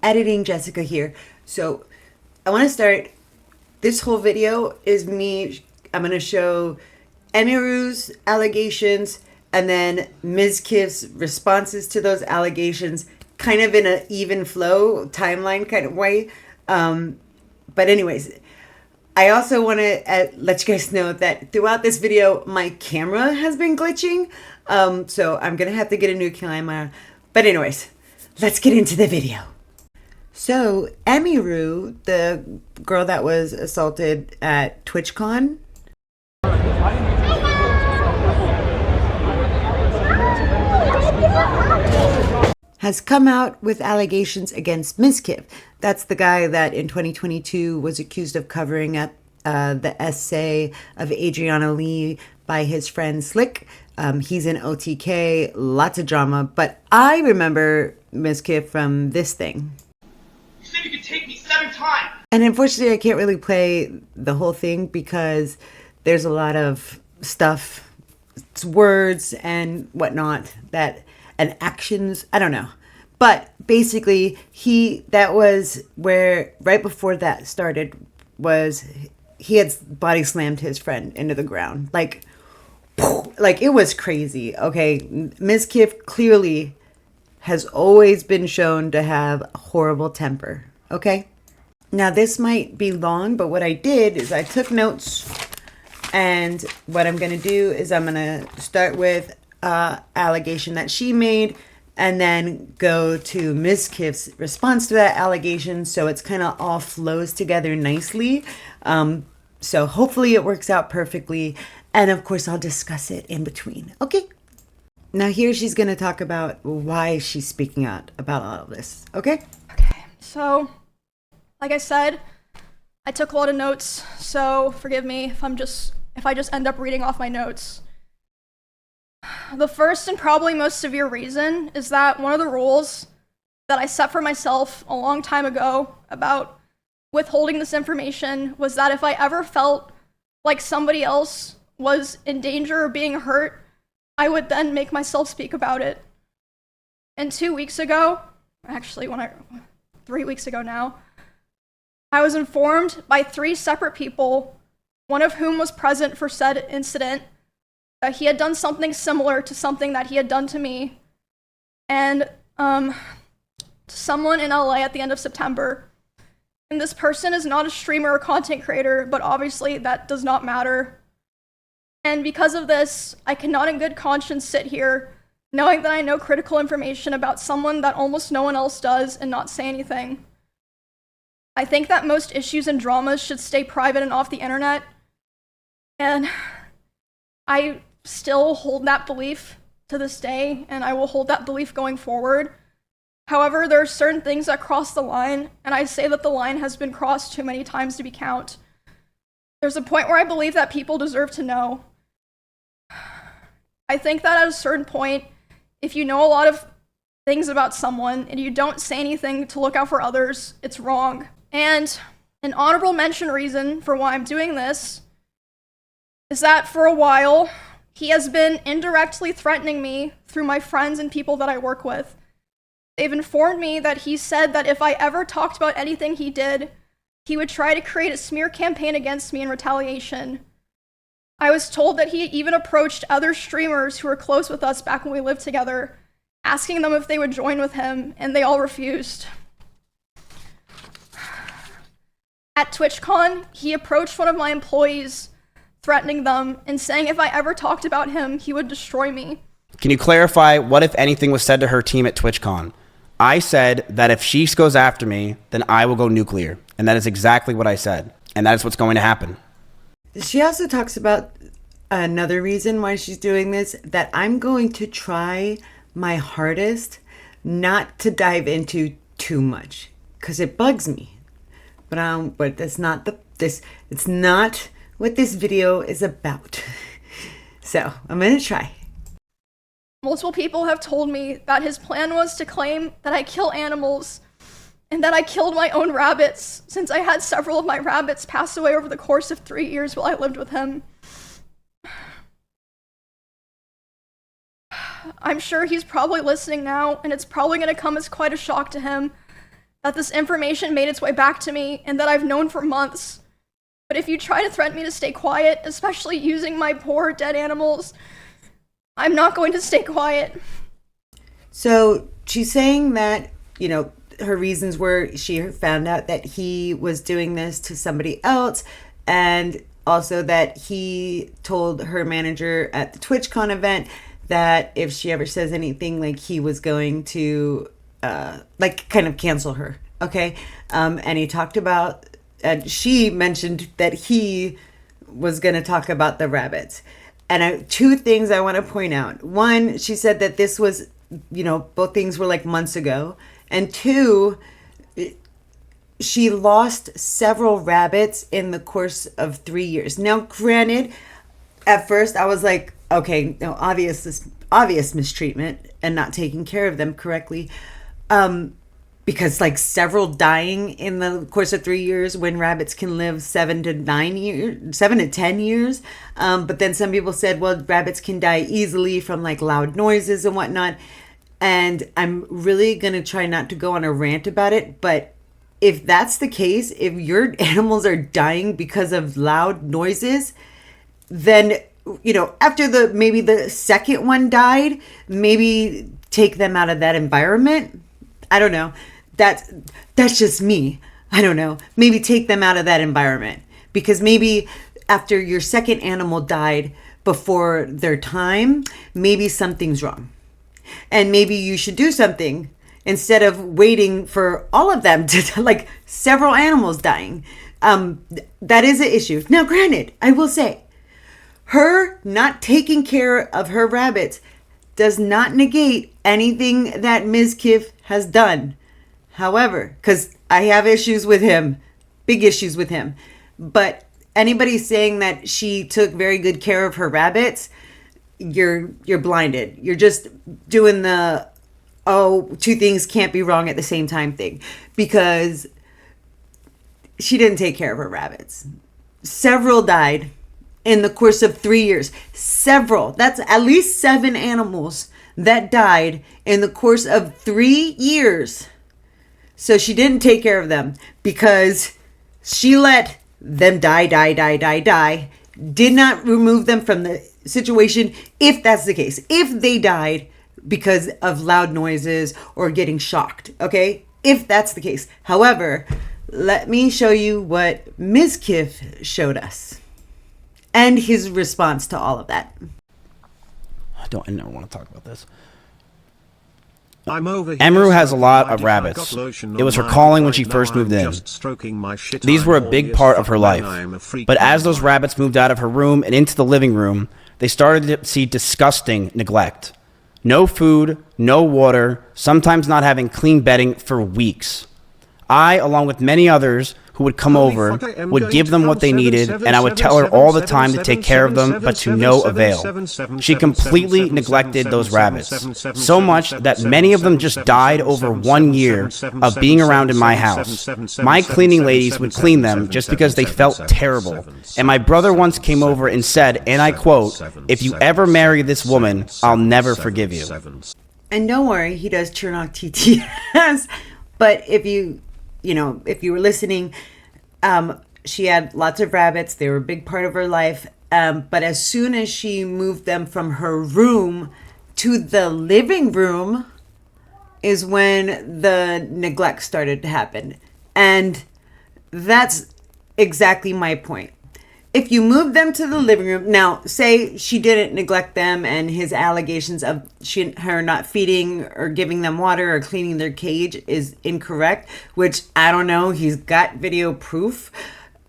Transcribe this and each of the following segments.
Editing Jessica here. So I want to start. This whole video is me. I'm going to show Emiru's allegations and then Mizkif's responses to those allegations, kind of in an even flow timeline kind of way. But anyways, I also want to let you guys know that throughout this video, my camera has been glitching. So I'm going to have to get a new camera. But anyways, let's get into the video. So Emiru, the girl that was assaulted at TwitchCon, has come out with allegations against Mizkif. That's the guy that in 2022 was accused of covering up the essay of Adriana Lee by his friend Slick. He's in OTK, lots of drama, but I remember Mizkif from this thing. You said you could take me 7 times! And unfortunately, I can't really play the whole thing because there's a lot of stuff, words and whatnot, and actions, I don't know. But basically, that was where, right before that started, was he had body slammed his friend into the ground. Like it was crazy, okay? Mizkif clearly has always been shown to have a horrible temper, okay? Now, this might be long, but what I did is I took notes, and what I'm going to do is I'm going to start with allegation that she made, and then go to Mizkif's response to that allegation, so it's kind of all flows together nicely. So hopefully it works out perfectly, and of course I'll discuss it in between. Okay. Now here she's going to talk about why she's speaking out about all of this. Okay? Okay. So, like I said, I took a lot of notes, so forgive me if I just end up reading off my notes. The first and probably most severe reason is that one of the rules that I set for myself a long time ago about withholding this information was that if I ever felt like somebody else was in danger or being hurt, I would then make myself speak about it. And 2 weeks ago, actually 3 weeks ago now, I was informed by 3 separate people, one of whom was present for said incident, that he had done something similar to something that he had done to me, and to someone in LA at the end of September. And this person is not a streamer or content creator, but obviously that does not matter. And because of this, I cannot in good conscience sit here knowing that I know critical information about someone that almost no one else does and not say anything. I think that most issues and dramas should stay private and off the internet, and I still hold that belief to this day, and I will hold that belief going forward. However, there are certain things that cross the line, and I say that the line has been crossed too many times to be count. There's a point where I believe that people deserve to know. I think that at a certain point, if you know a lot of things about someone and you don't say anything to look out for others, it's wrong. And an honorable mention reason for why I'm doing this is that for a while, he has been indirectly threatening me through my friends and people that I work with. They've informed me that he said that if I ever talked about anything he did, he would try to create a smear campaign against me in retaliation. I was told that he even approached other streamers who were close with us back when we lived together, asking them if they would join with him, and they all refused. At TwitchCon, he approached one of my employees, threatening them and saying if I ever talked about him, he would destroy me. Can you clarify what, if anything, was said to her team at TwitchCon? I said that if she goes after me, then I will go nuclear. And that is exactly what I said. And that is what's going to happen. She also talks about another reason why she's doing this, that I'm going to try my hardest not to dive into too much, because it bugs me. But that's not it's not what this video is about. So I'm gonna try. Multiple people have told me that his plan was to claim that I kill animals and that I killed my own rabbits, since I had several of my rabbits pass away over the course of 3 years while I lived with him. I'm sure he's probably listening now, and it's probably going to come as quite a shock to him that this information made its way back to me and that I've known for months. But if you try to threaten me to stay quiet, especially using my poor dead animals, I'm not going to stay quiet. So she's saying that, you know, her reasons were she found out that he was doing this to somebody else, and also that he told her manager at the TwitchCon event that if she ever says anything, like, he was going to like kind of cancel her. Okay. And he talked about, she mentioned that he was going to talk about the rabbits. And two things I want to point out. One, she said that this was, you know, both things were like months ago. And two, she lost several rabbits in the course of 3 years. Now, granted, at first I was like, okay, no, obvious mistreatment and not taking care of them correctly. Because like several dying in the course of 3 years when rabbits can live 7 to 10 years. But then some people said, well, rabbits can die easily from like loud noises and whatnot. And I'm really going to try not to go on a rant about it. But if that's the case, if your animals are dying because of loud noises, then, you know, after maybe the second one died, maybe take them out of that environment. I don't know. That's just me. I don't know. Maybe take them out of that environment, because maybe after your second animal died before their time, maybe something's wrong. And maybe you should do something instead of waiting for all of them to, like, several animals dying. That is an issue. Now, granted, I will say, her not taking care of her rabbits does not negate anything that Mizkif has done. However, because I have issues with him, big issues with him. But anybody saying that she took very good care of her rabbits, you're blinded. You're just doing the, oh, two things can't be wrong at the same time thing, because she didn't take care of her rabbits. Several died in the course of 3 years. Several. That's at least 7 animals that died in the course of 3 years. So she didn't take care of them because she let them die. Did not remove them from the situation, if that's the case. If they died because of loud noises or getting shocked, okay? If that's the case. However, let me show you what Mizkif showed us and his response to all of that. I never want to talk about this. Emiru has a lot of rabbits. It was her calling when she first moved in. These were a big part of her life. But as those rabbits moved out of her room and into the living room, they started to see disgusting neglect. No food, no water, sometimes not having clean bedding for weeks. I, along with many others who would come over, would give them what they needed, and I would tell her all the time to take care of them, but to no avail. She completely neglected those rabbits, so much that many of them just died over 1 year of being around in my house. My cleaning ladies would clean them just because they felt terrible, and my brother once came over and said, and I quote, "If you ever marry this woman, I'll never forgive you." And don't worry, he does turn on TTS, but if you were listening, she had lots of rabbits. They were a big part of her life. But as soon as she moved them from her room to the living room is when the neglect started to happen. And that's exactly my point. If you move them to the living room, now say she didn't neglect them and his allegations of her not feeding or giving them water or cleaning their cage is incorrect, which I don't know, he's got video proof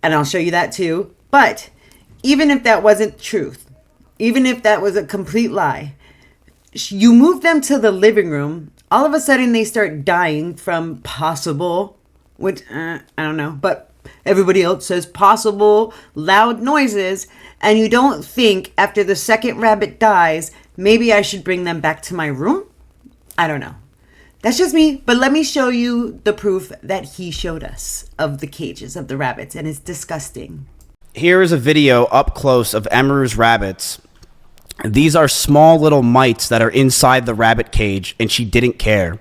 and I'll show you that too. But even if that wasn't truth, even if that was a complete lie, you move them to the living room, all of a sudden they start dying from possible, which I don't know, but everybody else says possible loud noises, and you don't think after the second rabbit dies, maybe I should bring them back to my room? I don't know. That's just me, but let me show you the proof that he showed us of the cages of the rabbits, and it's disgusting. Here is a video up close of Emiru's rabbits. These are small little mites that are inside the rabbit cage, and she didn't care.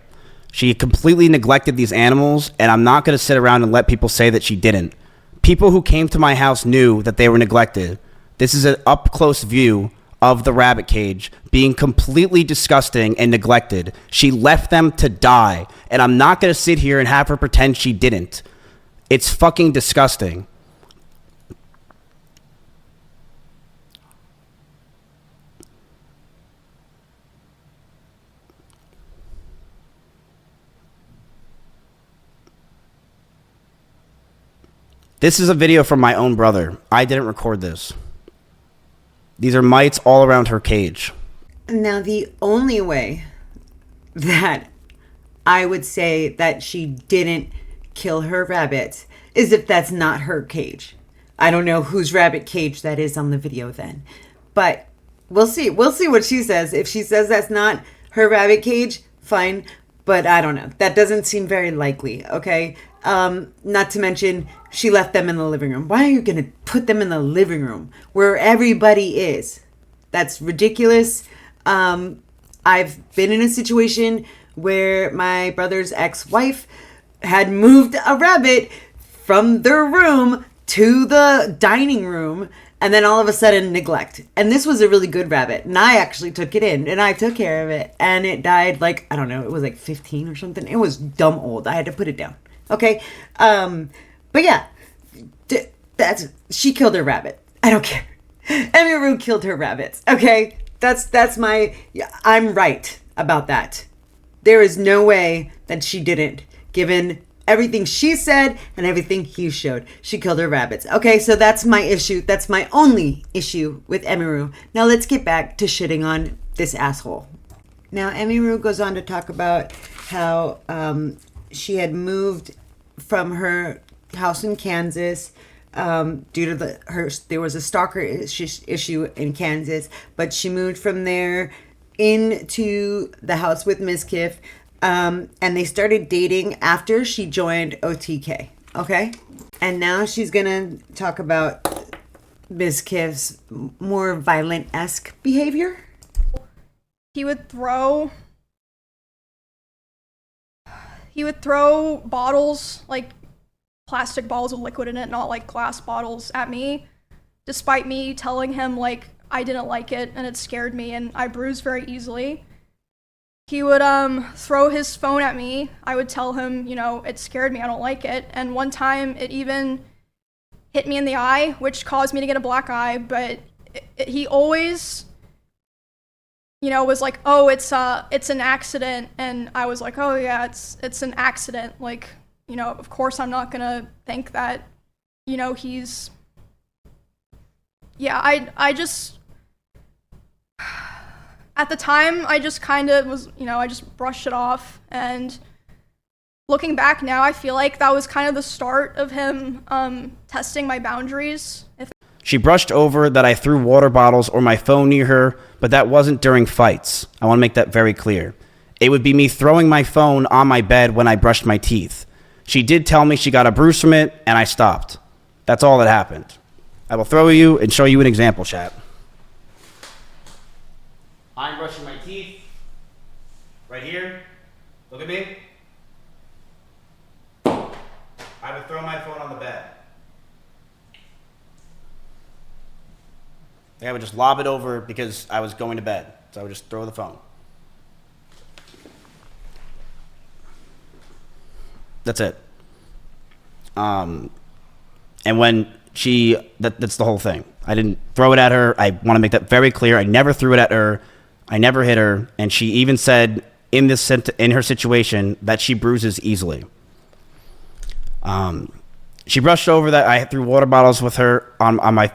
She completely neglected these animals, and I'm not going to sit around and let people say that she didn't. People who came to my house knew that they were neglected. This is an up-close view of the rabbit cage being completely disgusting and neglected. She left them to die, and I'm not going to sit here and have her pretend she didn't. It's fucking disgusting. This is a video from my own brother. I didn't record this. These are mites all around her cage. Now, the only way that I would say that she didn't kill her rabbits is if that's not her cage. I don't know whose rabbit cage that is on the video then. But we'll see. We'll see what she says. If she says that's not her rabbit cage, fine. But I don't know. That doesn't seem very likely, okay? Not to mention, she left them in the living room. Why are you going to put them in the living room where everybody is? That's ridiculous. I've been in a situation where my brother's ex-wife had moved a rabbit from their room to the dining room, and then all of a sudden neglect. And this was a really good rabbit, and I actually took it in, and I took care of it, and it died like, I don't know, it was like 15 or something. It was dumb old. I had to put it down. Okay? But yeah, she killed her rabbit. I don't care. Emiru killed her rabbits. Okay? I'm right about that. There is no way that she didn't, given everything she said and everything he showed. She killed her rabbits. Okay, so that's my issue. That's my only issue with Emiru. Now let's get back to shitting on this asshole. Now Emiru goes on to talk about how she had moved from her house in Kansas due to there was a stalker issue in Kansas, but she moved from there into the house with Mizkif. And they started dating after she joined OTK, okay? And now she's gonna talk about Mizkif's more violent-esque behavior. He would throw bottles, like plastic bottles with liquid in it, not like glass bottles, at me, despite me telling him like I didn't like it and it scared me and I bruise very easily. He would throw his phone at me. I would tell him, it scared me, I don't like it. And one time it even hit me in the eye, which caused me to get a black eye, but he always, was like, oh, it's an accident. And I was like, oh yeah, it's an accident. Like, of course I'm not gonna think that, he's, yeah, I just, at the time, I just kind of was, I just brushed it off. And looking back now, I feel like that was kind of the start of him testing my boundaries. She brushed over that I threw water bottles or my phone near her, but that wasn't during fights. I want to make that very clear. It would be me throwing my phone on my bed when I brushed my teeth. She did tell me she got a bruise from it, and I stopped. That's all that happened. I will throw you and show you an example, chat. I'm brushing my teeth. Right here. Look at me. I would throw my phone on the bed. I would just lob it over because I was going to bed. So I would just throw the phone. That's it. And when that's the whole thing. I didn't throw it at her. I want to make that very clear. I never threw it at her. I never hit her, and she even said in her situation that she bruises easily. She brushed over that I threw water bottles with her on my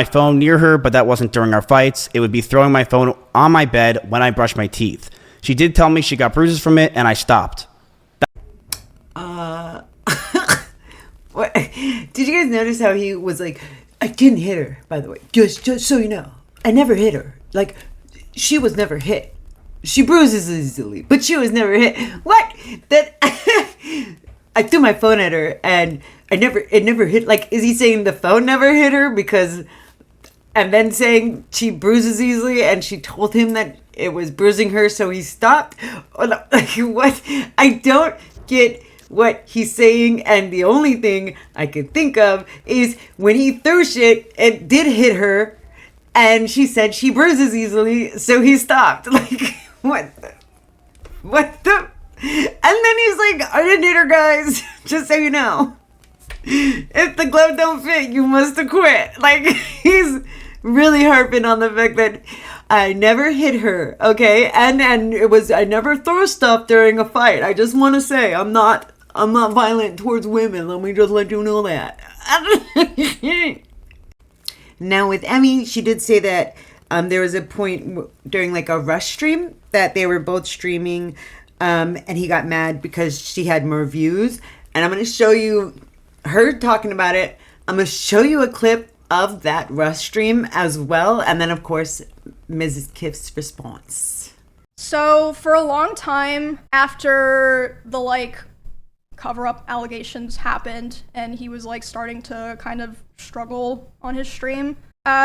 phone near her, but that wasn't during our fights. It would be throwing my phone on my bed when I brushed my teeth. She did tell me she got bruises from it, and I stopped. What? Did you guys notice how he was like, I didn't hit her, by the way. Just so you know. I never hit her. Like, she was never hit. She bruises easily, but she was never hit. What? That I threw my phone at her and it never hit. Like, is he saying the phone never hit her because, and then saying she bruises easily and she told him that it was bruising her, so he stopped. Like, what? I don't get what he's saying, and the only thing I could think of is when he threw shit, it did hit her, and she said she bruises easily, so he stopped. Like, what the? And then he's like, I didn't hit her, guys, just so you know. If the glove don't fit, you must have quit. Like, he's really harping on the fact that I never hit her, okay? And it was, I never throw stuff during a fight. I just want to say, I'm not violent towards women. Let me just let you know that. Now with Emmy, she did say that there was a point during like a rush stream that they were both streaming, and he got mad because she had more views. And I'm going to show you her talking about it. I'm going to show you a clip of that rush stream as well. And then, of course, Mizkifs Response. So for a long time after the like cover-up allegations happened and he was like starting to kind of struggle on his stream,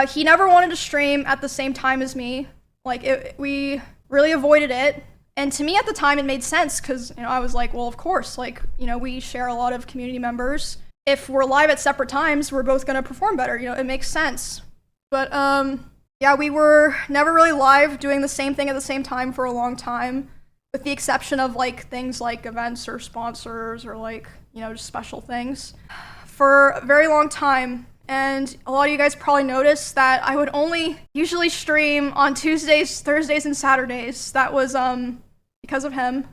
he never wanted to stream at the same time as me. Like, we really avoided it. And to me at the time it made sense because, you know, I was like, well, of course, like, you know, we share a lot of community members. If we're live at separate times, we're both going to perform better. You know, it makes sense. But yeah, we were never really live doing the same thing at the same time for a long time, with the exception of like things like events or sponsors or like, you know, just special things for a very long time. And a lot of you guys probably noticed that I would only usually stream on Tuesdays, Thursdays, and Saturdays. That was because of him.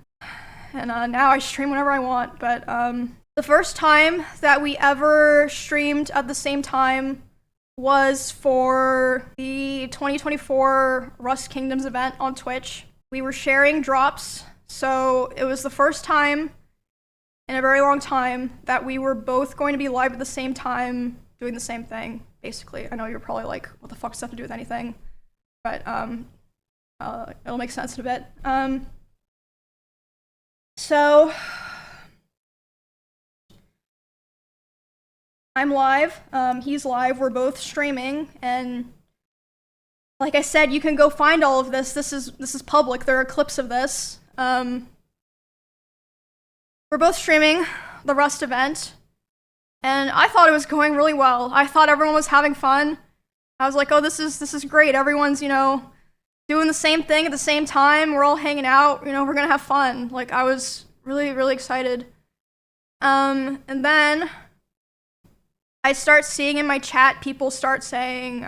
And now I stream whenever I want. But the first time that we ever streamed at the same time was for the 2024 Rust Kingdoms event on Twitch. We were sharing drops, so it was the first time in a very long time that we were both going to be live at the same time, doing the same thing, basically. I know you're probably like, what the fuck does that have to do with anything? But it'll make sense in a bit. So I'm live, he's live, we're both streaming, and like I said, you can go find all of this. This is public. There are clips of this. We're both streaming the Rust event, and I thought it was going really well. I thought everyone was having fun. I was like, oh, this is great. Everyone's, you know, doing the same thing at the same time. We're all hanging out. You know, we're gonna have fun. Like, I was really, really excited. And then I start seeing in my chat people start saying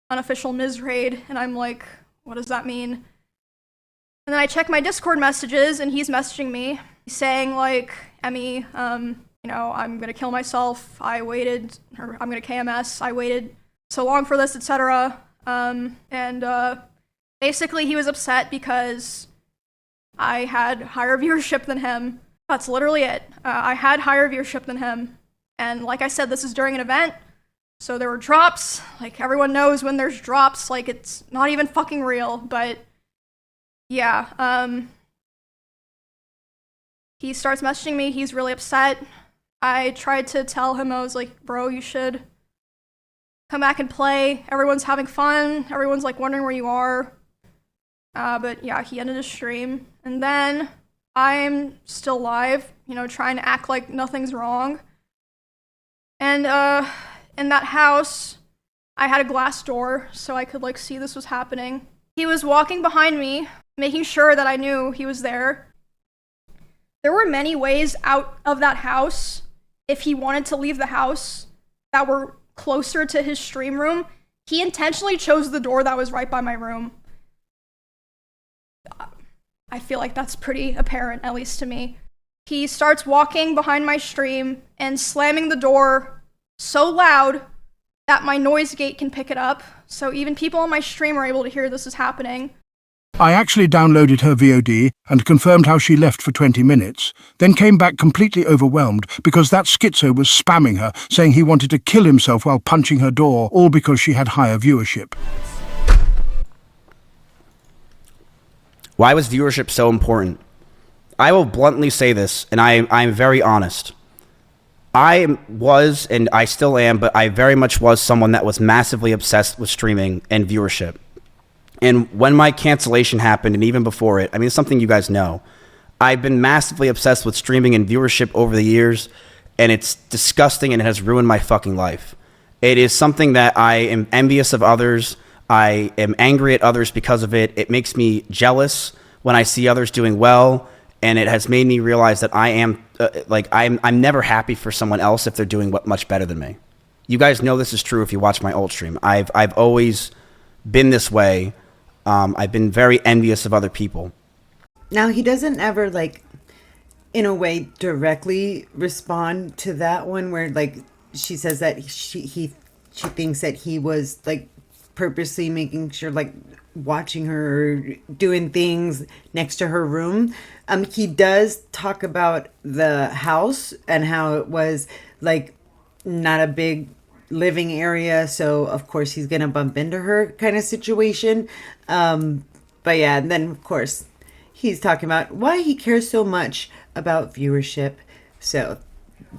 unofficial Miz raid, and I'm like, what does that mean? And then I check my Discord messages, and he's messaging me. He's saying like, Emmy, you know, I'm gonna kill myself. I waited, or I'm gonna KMS. I waited so long for this, etc. And basically he was upset because I had higher viewership than him. That's literally it. I had higher viewership than him. And like I said, this is during an event, so there were drops. Like, everyone knows when there's drops, like, it's not even fucking real, but yeah, he starts messaging me, he's really upset. I tried to tell him, I was like, bro, you should come back and play. Everyone's having fun, everyone's like wondering where you are. But yeah, he ended his stream. And then I'm still live, you know, trying to act like nothing's wrong. And in that house, I had a glass door so I could like see this was happening. He was walking behind me, making sure that I knew he was there. There were many ways out of that house if he wanted to leave the house that were closer to his stream room. He intentionally chose the door that was right by my room. I feel like that's pretty apparent, at least to me. He starts walking behind my stream and slamming the door so loud that my noise gate can pick it up, so even people on my stream are able to hear this is happening. I actually downloaded her VOD and confirmed how she left for 20 minutes, then came back completely overwhelmed because that schizo was spamming her, saying he wanted to kill himself while punching her door, all because she had higher viewership. Why was viewership so important? I will bluntly say this, and I'm very honest. I was, and I still am, but I very much was someone that was massively obsessed with streaming and viewership. And when my cancellation happened, and even before it, I mean, it's something you guys know. I've been massively obsessed with streaming and viewership over the years, and it's disgusting and it has ruined my fucking life. It is something that I am envious of others. I am angry at others because of it. It makes me jealous when I see others doing well, and it has made me realize that I am I'm never happy for someone else if they're doing much better than me. You guys know this is true if you watch my old stream. I've always been this way. I've been very envious of other people. Now, he doesn't ever, like, in a way, directly respond to that one where, like, she says that she thinks that he was, like, purposely making sure, like, watching her or doing things next to her room. He does talk about the house and how it was, like, not a big living area, so of course he's gonna bump into her kind of situation. But yeah, and then of course he's talking about why he cares so much about viewership. So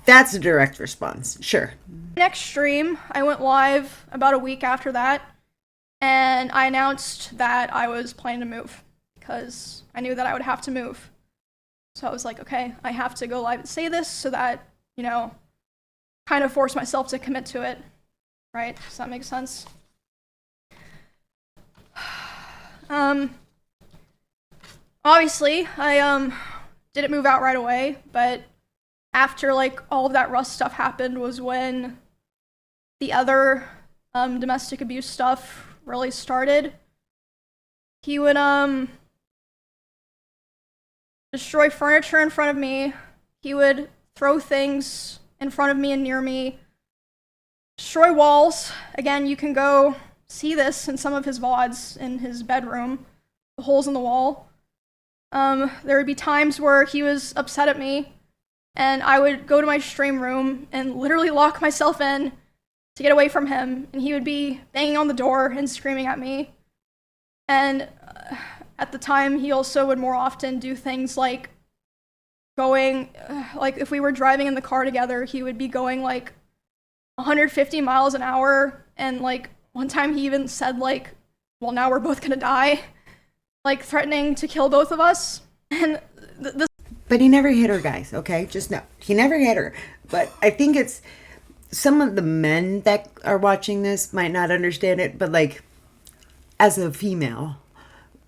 that's a direct response. Sure. Next stream, I went live about a week after that, and I announced that I was planning to move because I knew that I would have to move. So I was like, okay, I have to go live and say this so that, you know, kind of force myself to commit to it. Right? Does that make sense? Obviously, I didn't move out right away, but after like all of that Rust stuff happened was when the other domestic abuse stuff really started. He would destroy furniture in front of me. He would throw things in front of me and near me. Destroy walls. Again, you can go see this in some of his VODs in his bedroom. The holes in the wall. There would be times where he was upset at me, and I would go to my stream room and literally lock myself in to get away from him, and he would be banging on the door and screaming at me. And at the time, he also would more often do things like going, like if we were driving in the car together, he would be going like 150 miles an hour, and like one time he even said like, well, now we're both gonna die, like threatening to kill both of us. And but he never hit her, guys, okay? Just know, he never hit her. But I think it's, some of the men that are watching this might not understand it, but like, as a female,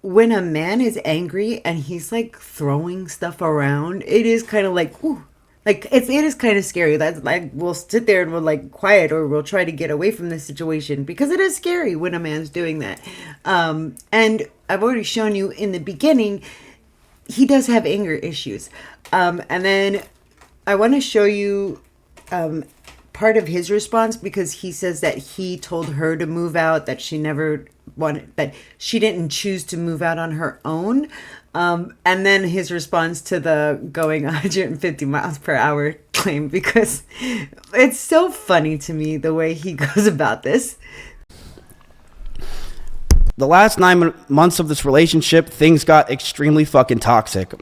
when a man is angry and he's like throwing stuff around, it is kind of like, ooh, like it is kind of scary. That's like, we'll sit there and we'll like quiet, or we'll try to get away from this situation because it is scary when a man's doing that. And I've already shown you in the beginning, he does have anger issues. And then I want to show you part of his response, because he says that he told her to move out, that she never wanted, that she didn't choose to move out on her own. And then his response to the going 150 miles per hour claim, because it's so funny to me the way he goes about this. The last 9 months of this relationship, things got extremely fucking toxic.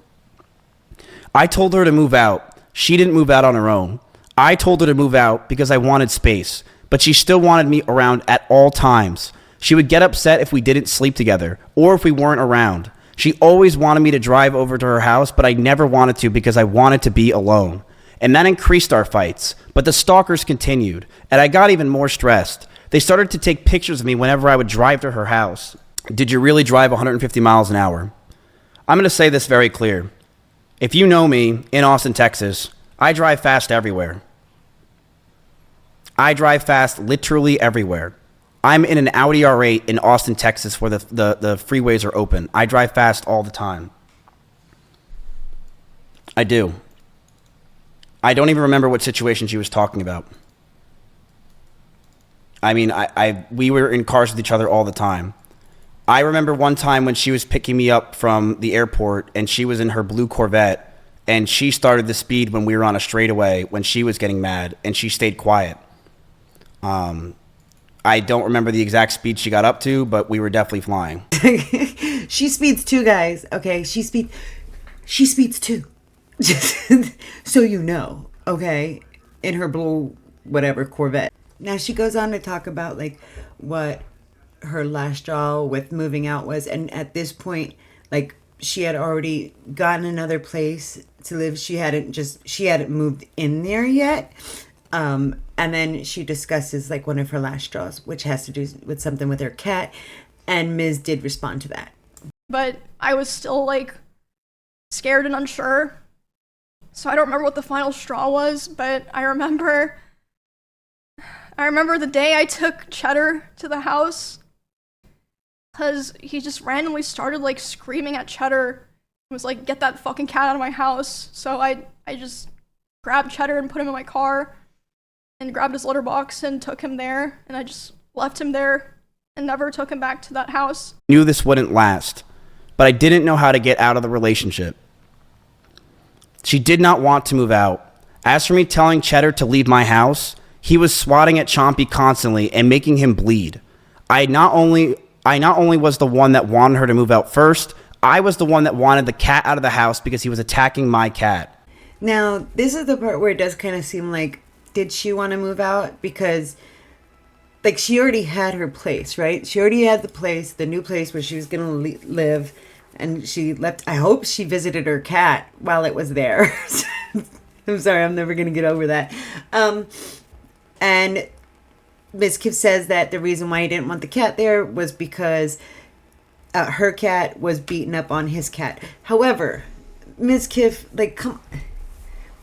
I told her to move out. She didn't move out on her own. I told her to move out because I wanted space, but she still wanted me around at all times. She would get upset if we didn't sleep together or if we weren't around. She always wanted me to drive over to her house, but I never wanted to because I wanted to be alone. And that increased our fights, but the stalkers continued, and I got even more stressed. They started to take pictures of me whenever I would drive to her house. Did you really drive 150 miles an hour? I'm going to say this very clear. If you know me in Austin, Texas, I drive fast everywhere. I drive fast literally everywhere. I'm in an Audi R8 in Austin, Texas, where the freeways are open. I drive fast all the time. I do. I don't even remember what situation she was talking about. I mean, we were in cars with each other all the time. I remember one time when she was picking me up from the airport, and she was in her blue Corvette, and she started the speed when we were on a straightaway when she was getting mad, and she stayed quiet. I don't remember the exact speed she got up to, but we were definitely flying. She speeds too, guys. Okay, she speeds too. So you know, okay, in her blue whatever Corvette. Now she goes on to talk about like what her last straw with moving out was. And at this point, like, she had already gotten another place to live. She hadn't moved in there yet. And then she discusses like one of her last straws, which has to do with something with her cat. And Ms. did respond to that. But I was still like scared and unsure. So I don't remember what the final straw was, but I remember the day I took Cheddar to the house, because he just randomly started like screaming at Cheddar. He was like, "Get that fucking cat out of my house." So I just grabbed Cheddar and put him in my car and grabbed his litter box and took him there, and I just left him there and never took him back to that house. Knew this wouldn't last, but I didn't know how to get out of the relationship. She did not want to move out. As for me telling Cheddar to leave my house, he was swatting at Chompy constantly and making him bleed. I not only was the one that wanted her to move out first, I was the one that wanted the cat out of the house because he was attacking my cat. Now, this is the part where it does kind of seem like, did she want to move out? Because, like, she already had her place, right? She already had the place, the new place where she was going to live. And she left. I hope she visited her cat while it was there. I'm sorry, I'm never going to get over that. And Mizkif says that the reason why he didn't want the cat there was because her cat was beaten up on his cat. However, Mizkif, like, come,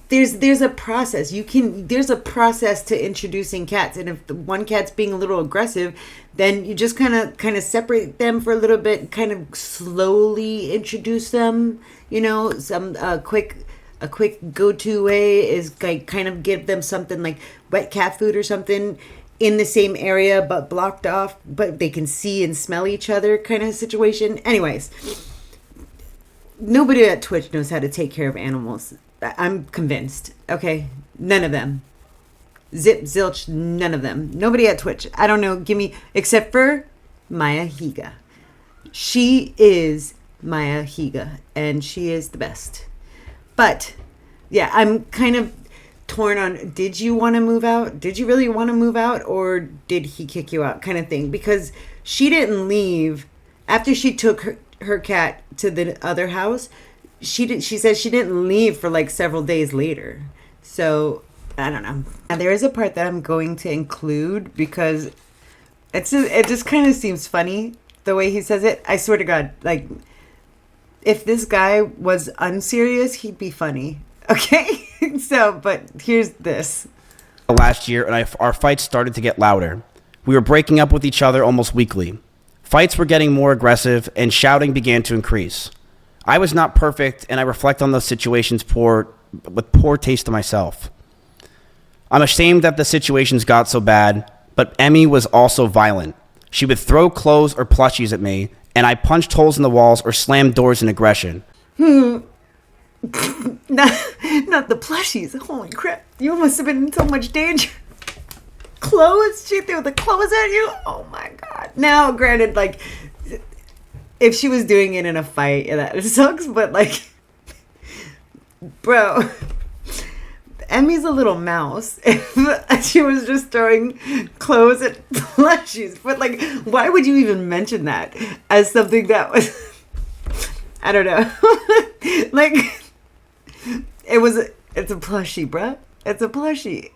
there's a process. There's a process to introducing cats, and if the one cat's being a little aggressive, then you just kind of separate them for a little bit, kind of slowly introduce them. You know, a quick go-to way is like kind of give them something like wet cat food or something in the same area but blocked off, but they can see and smell each other kind of situation. Anyways, nobody at Twitch knows how to take care of animals. I'm convinced. Okay, none of them. Zip, zilch, none of them. Nobody at Twitch. I don't know. Except for Maya Higa. She is Maya Higa, and she is the best. But, yeah, I'm kind of torn on, did you want to move out? Did you really want to move out, or did he kick you out kind of thing? Because she didn't leave. After she took her cat to the other house, she says she didn't leave for like several days later. So I don't know. And there is a part that I'm going to include because it just kind of seems funny the way he says it. I swear to God, like, if this guy was unserious, he'd be funny. Okay? So, but here's this. Last year, and our fights started to get louder. We were breaking up with each other almost weekly. Fights were getting more aggressive, and shouting began to increase. I was not perfect, and I reflect on those situations with poor taste to myself. I'm ashamed that the situations got so bad, but Emmy was also violent. She would throw clothes or plushies at me, and I punched holes in the walls or slammed doors in aggression. Not the plushies. Holy crap. You must have been in so much danger. Clothes? She threw the clothes at you? Oh my God. Now, granted, like, if she was doing it in a fight, yeah, that sucks, but like, bro, Emmy's a little mouse. If she was just throwing clothes at plushies, but like, why would you even mention that as something that was, I don't know, like, it's a plushie, bruh. It's a plushie.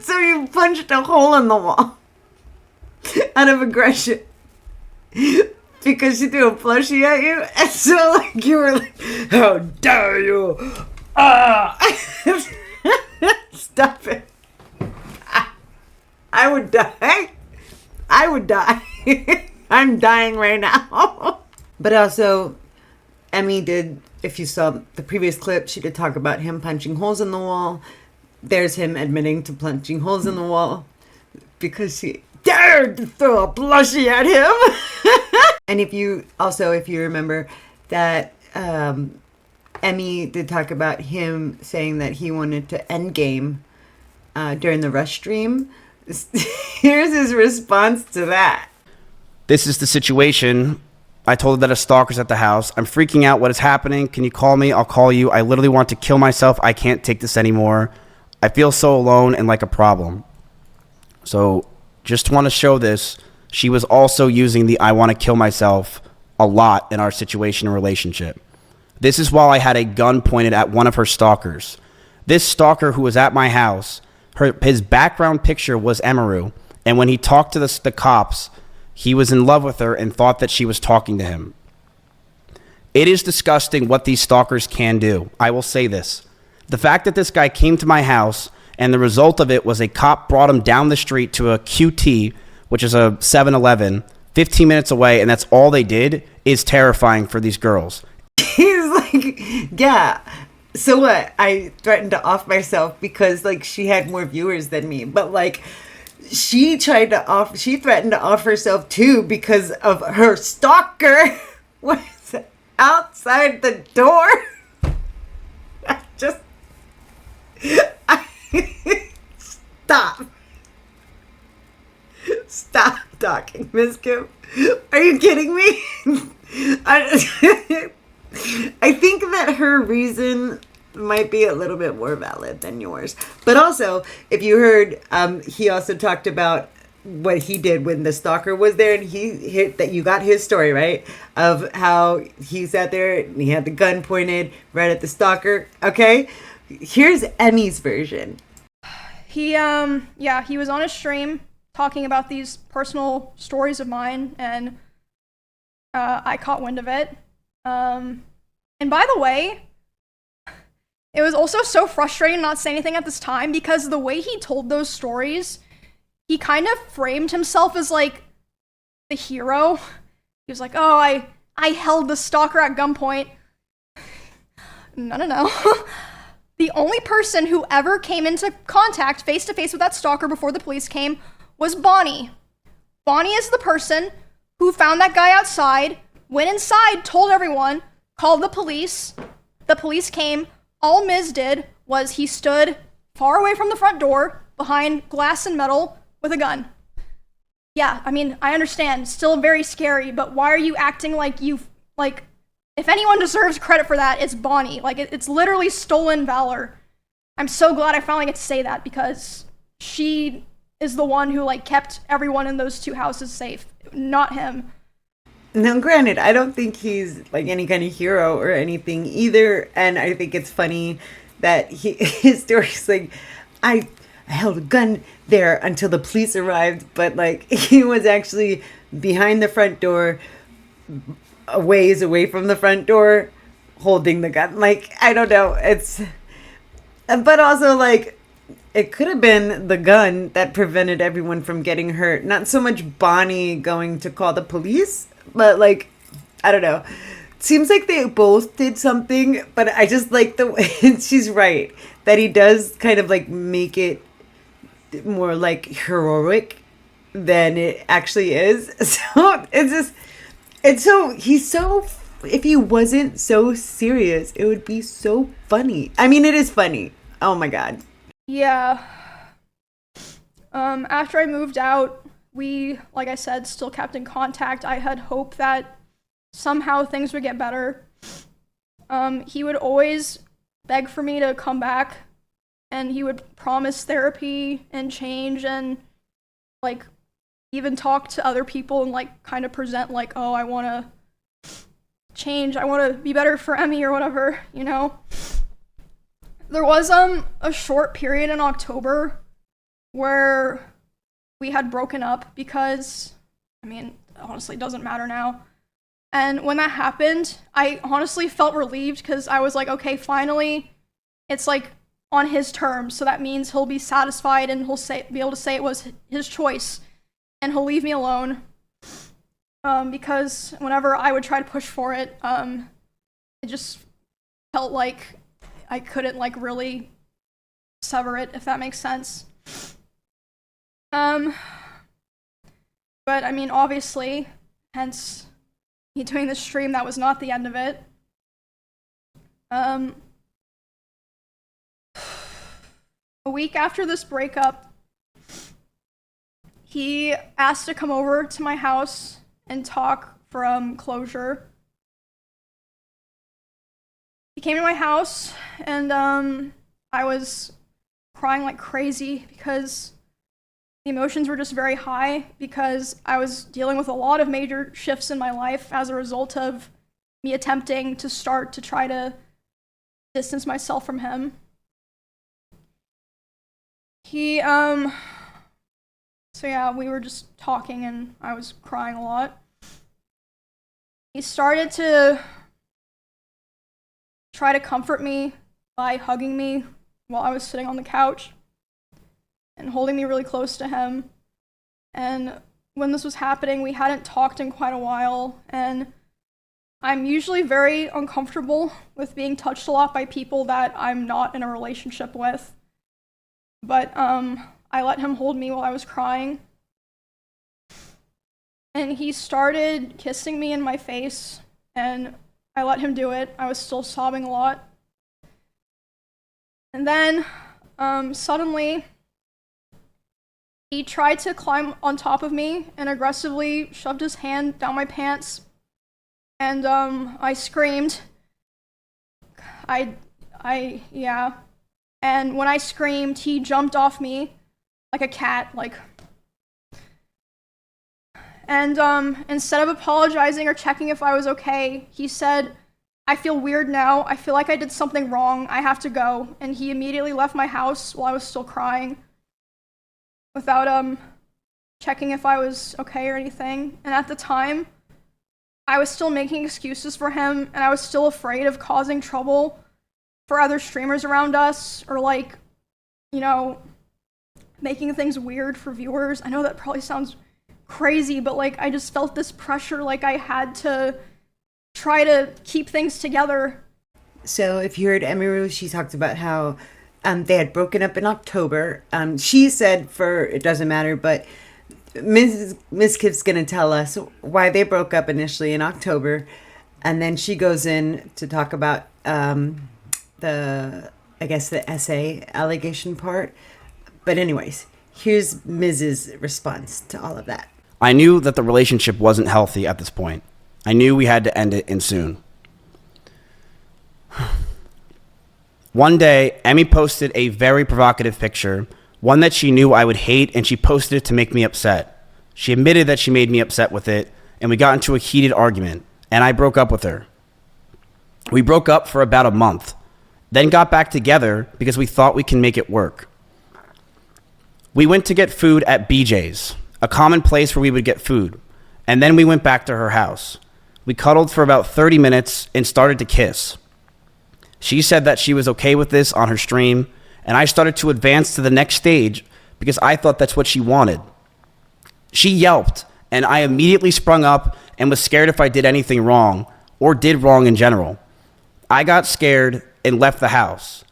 So you punched a hole in the wall out of aggression. Because she threw a plushie at you, and so like you were like, "How dare you!" Stop it! I would die. I would die. I'm dying right now. But also, Emmy did. If you saw the previous clip, she did talk about him punching holes in the wall. There's him admitting to punching holes in the wall because she dared to throw a plushie at him. And if you remember that Emmy did talk about him saying that he wanted to end game during the Rush stream. Here's his response to that. This is the situation. I told her that a stalker's at the house. I'm freaking out. What is happening? Can you call me? I'll call you. I literally want to kill myself. I can't take this anymore. I feel so alone and like a problem. So just want to show this. she was also using the I want to kill myself a lot in our situation and relationship. This is while I had a gun pointed at one of her stalkers. This stalker who was at my house, his background picture was Emiru, and when he talked to the cops, he was in love with her and thought that she was talking to him. It is disgusting what these stalkers can do. I will say this. The fact that this guy came to my house and the result of it was a cop brought him down the street to a QT, which is a 7-Eleven, 15 minutes away, and that's all they did, is terrifying for these girls. He's like, yeah, so what? I threatened to off myself because, like, she had more viewers than me. But, like, she threatened to off herself, too, because of her stalker was outside the door. Stop talking, Mizkif. Are you kidding me? I think that her reason might be a little bit more valid than yours. But also, if you heard, he also talked about what he did when the stalker was there, and you got his story, right? Of how he sat there and he had the gun pointed right at the stalker. Okay? Here's Emmy's version. He was on a stream talking about these personal stories of mine, and I caught wind of it. And by the way, it was also so frustrating not say anything at this time, because the way he told those stories, he kind of framed himself as, like, the hero. He was like, oh, I held the stalker at gunpoint. No. The only person who ever came into contact face-to-face with that stalker before the police came was Bonnie. Bonnie is the person who found that guy outside, went inside, told everyone, called the police. The police came. All Miz did was he stood far away from the front door, behind glass and metal, with a gun. Yeah, I mean, I understand. Still very scary, but why are you acting like if anyone deserves credit for that, it's Bonnie. Like, it's literally stolen valor. I'm so glad I finally get to say that, because she is the one who, like, kept everyone in those two houses safe, not him. Now, granted, I don't think he's, like, any kind of hero or anything either, and I think it's funny that his story's like, I held a gun there until the police arrived, but, like, he was actually behind the front door, a ways away from the front door, holding the gun. Like, I don't know. But also, like, it could have been the gun that prevented everyone from getting hurt. Not so much Bonnie going to call the police, but, like, I don't know. It seems like they both did something, but I just like the way she's right, that he does kind of, like, make it more, like, heroic than it actually is. So it's just, if he wasn't so serious, it would be so funny. I mean, it is funny. Oh my God. Yeah. After I moved out, we, like I said, still kept in contact. I had hope that somehow things would get better. He would always beg for me to come back, and he would promise therapy and change, and, like, even talk to other people and, like, kind of present, like, oh, I want to change, I want to be better for Emmy or whatever, you know? There was a short period in October where we had broken up because, I mean, honestly, it doesn't matter now. And when that happened, I honestly felt relieved, because I was like, okay, finally, it's, like, on his terms, so that means he'll be satisfied and he'll be able to say it was his choice, and he'll leave me alone. Because whenever I would try to push for it, it just felt like I couldn't, like, really sever it, if that makes sense. But I mean, obviously, hence me doing this stream, that was not the end of it. A week after this breakup, he asked to come over to my house and talk for closure. He came to my house, and I was crying like crazy, because the emotions were just very high because I was dealing with a lot of major shifts in my life as a result of me attempting to start to try to distance myself from him. So yeah, we were just talking and I was crying a lot. He started to try to comfort me by hugging me while I was sitting on the couch and holding me really close to him. And when this was happening, we hadn't talked in quite a while, and I'm usually very uncomfortable with being touched a lot by people that I'm not in a relationship with. But I let him hold me while I was crying. And he started kissing me in my face, and I let him do it. I was still sobbing a lot. And then, suddenly, he tried to climb on top of me and aggressively shoved his hand down my pants. And, I screamed. Yeah. And when I screamed, he jumped off me like a cat, And, instead of apologizing or checking if I was okay, he said, "I feel weird now. I feel like I did something wrong. I have to go." And he immediately left my house while I was still crying without, checking if I was okay or anything. And at the time, I was still making excuses for him, and I was still afraid of causing trouble for other streamers around us, or making things weird for viewers. I know that probably sounds crazy, but I just felt this pressure, I had to try to keep things together. So if you heard Emiru, she talked about how they had broken up in October. She said it doesn't matter, but Mizkif's going to tell us why they broke up initially in October. And then she goes in to talk about the essay allegation part. But anyways, here's Miz's response to all of that. I knew that the relationship wasn't healthy at this point. I knew we had to end it, and soon. One day, Emmy posted a very provocative picture, one that she knew I would hate, and she posted it to make me upset. She admitted that she made me upset with it, and we got into a heated argument, and I broke up with her. We broke up for about a month, then got back together because we thought we can make it work. We went to get food at BJ's, a common place where we would get food, and then we went back to her house. We cuddled for about 30 minutes and started to kiss. She said that she was okay with this on her stream, and I started to advance to the next stage because I thought that's what she wanted. She yelped, and I immediately sprung up and was scared if I did anything wrong, or did wrong in general. I got scared and left the house.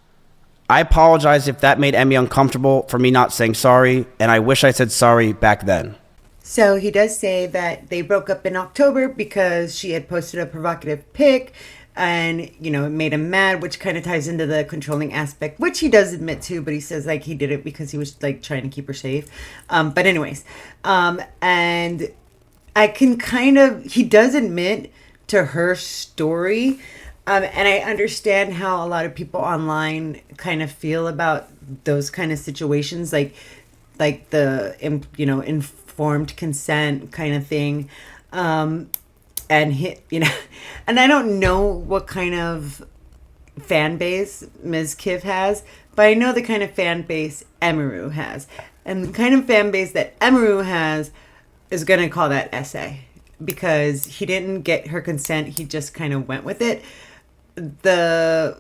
I apologize if that made Emmy uncomfortable for me not saying sorry, and I wish I said sorry back then. So he does say that they broke up in October because she had posted a provocative pic, and it made him mad, which kind of ties into the controlling aspect, which he does admit to, but he says he did it because he was trying to keep her safe. But anyways, and I can he does admit to her story. And I understand how a lot of people online kind of feel about those kind of situations, like the informed consent kind of thing, and and I don't know what kind of fan base Mizkif has, but I know the kind of fan base Emiru has, and the kind of fan base that Emiru has is going to call that essay because he didn't get her consent; he just kind of went with it. A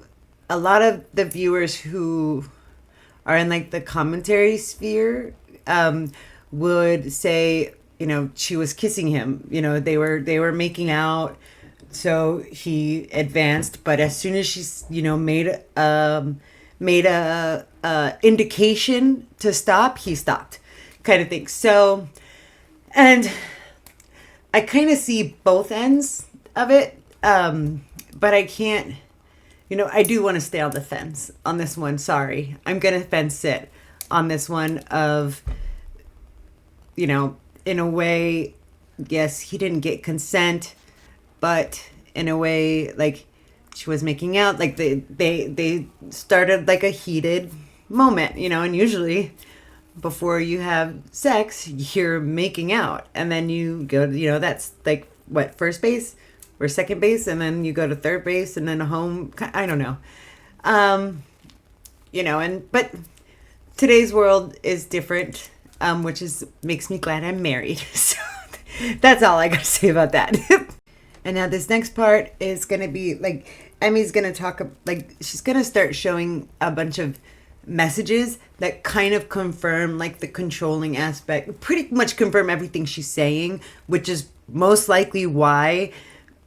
lot of the viewers who are in the commentary sphere would say she was kissing him, they were making out, so he advanced, but as soon as she's made a indication to stop, he stopped, kind of thing. So, and I kind of see both ends of it. But I can't, I do want to stay on the fence on this one. Sorry. I'm going to fence sit on this one of, in a way, yes, he didn't get consent, but in a way, she was making out, they started a heated moment, and usually before you have sex, you're making out. And then you go, that's like, what, first base or second base? And then you go to third base and then home. I don't know. But today's world is different, which makes me glad I'm married. So that's all I got to say about that. And now this next part is going to be like, Emmy's going to talk, like, she's going to start showing a bunch of messages that kind of confirm, like, the controlling aspect, pretty much confirm everything she's saying, which is most likely why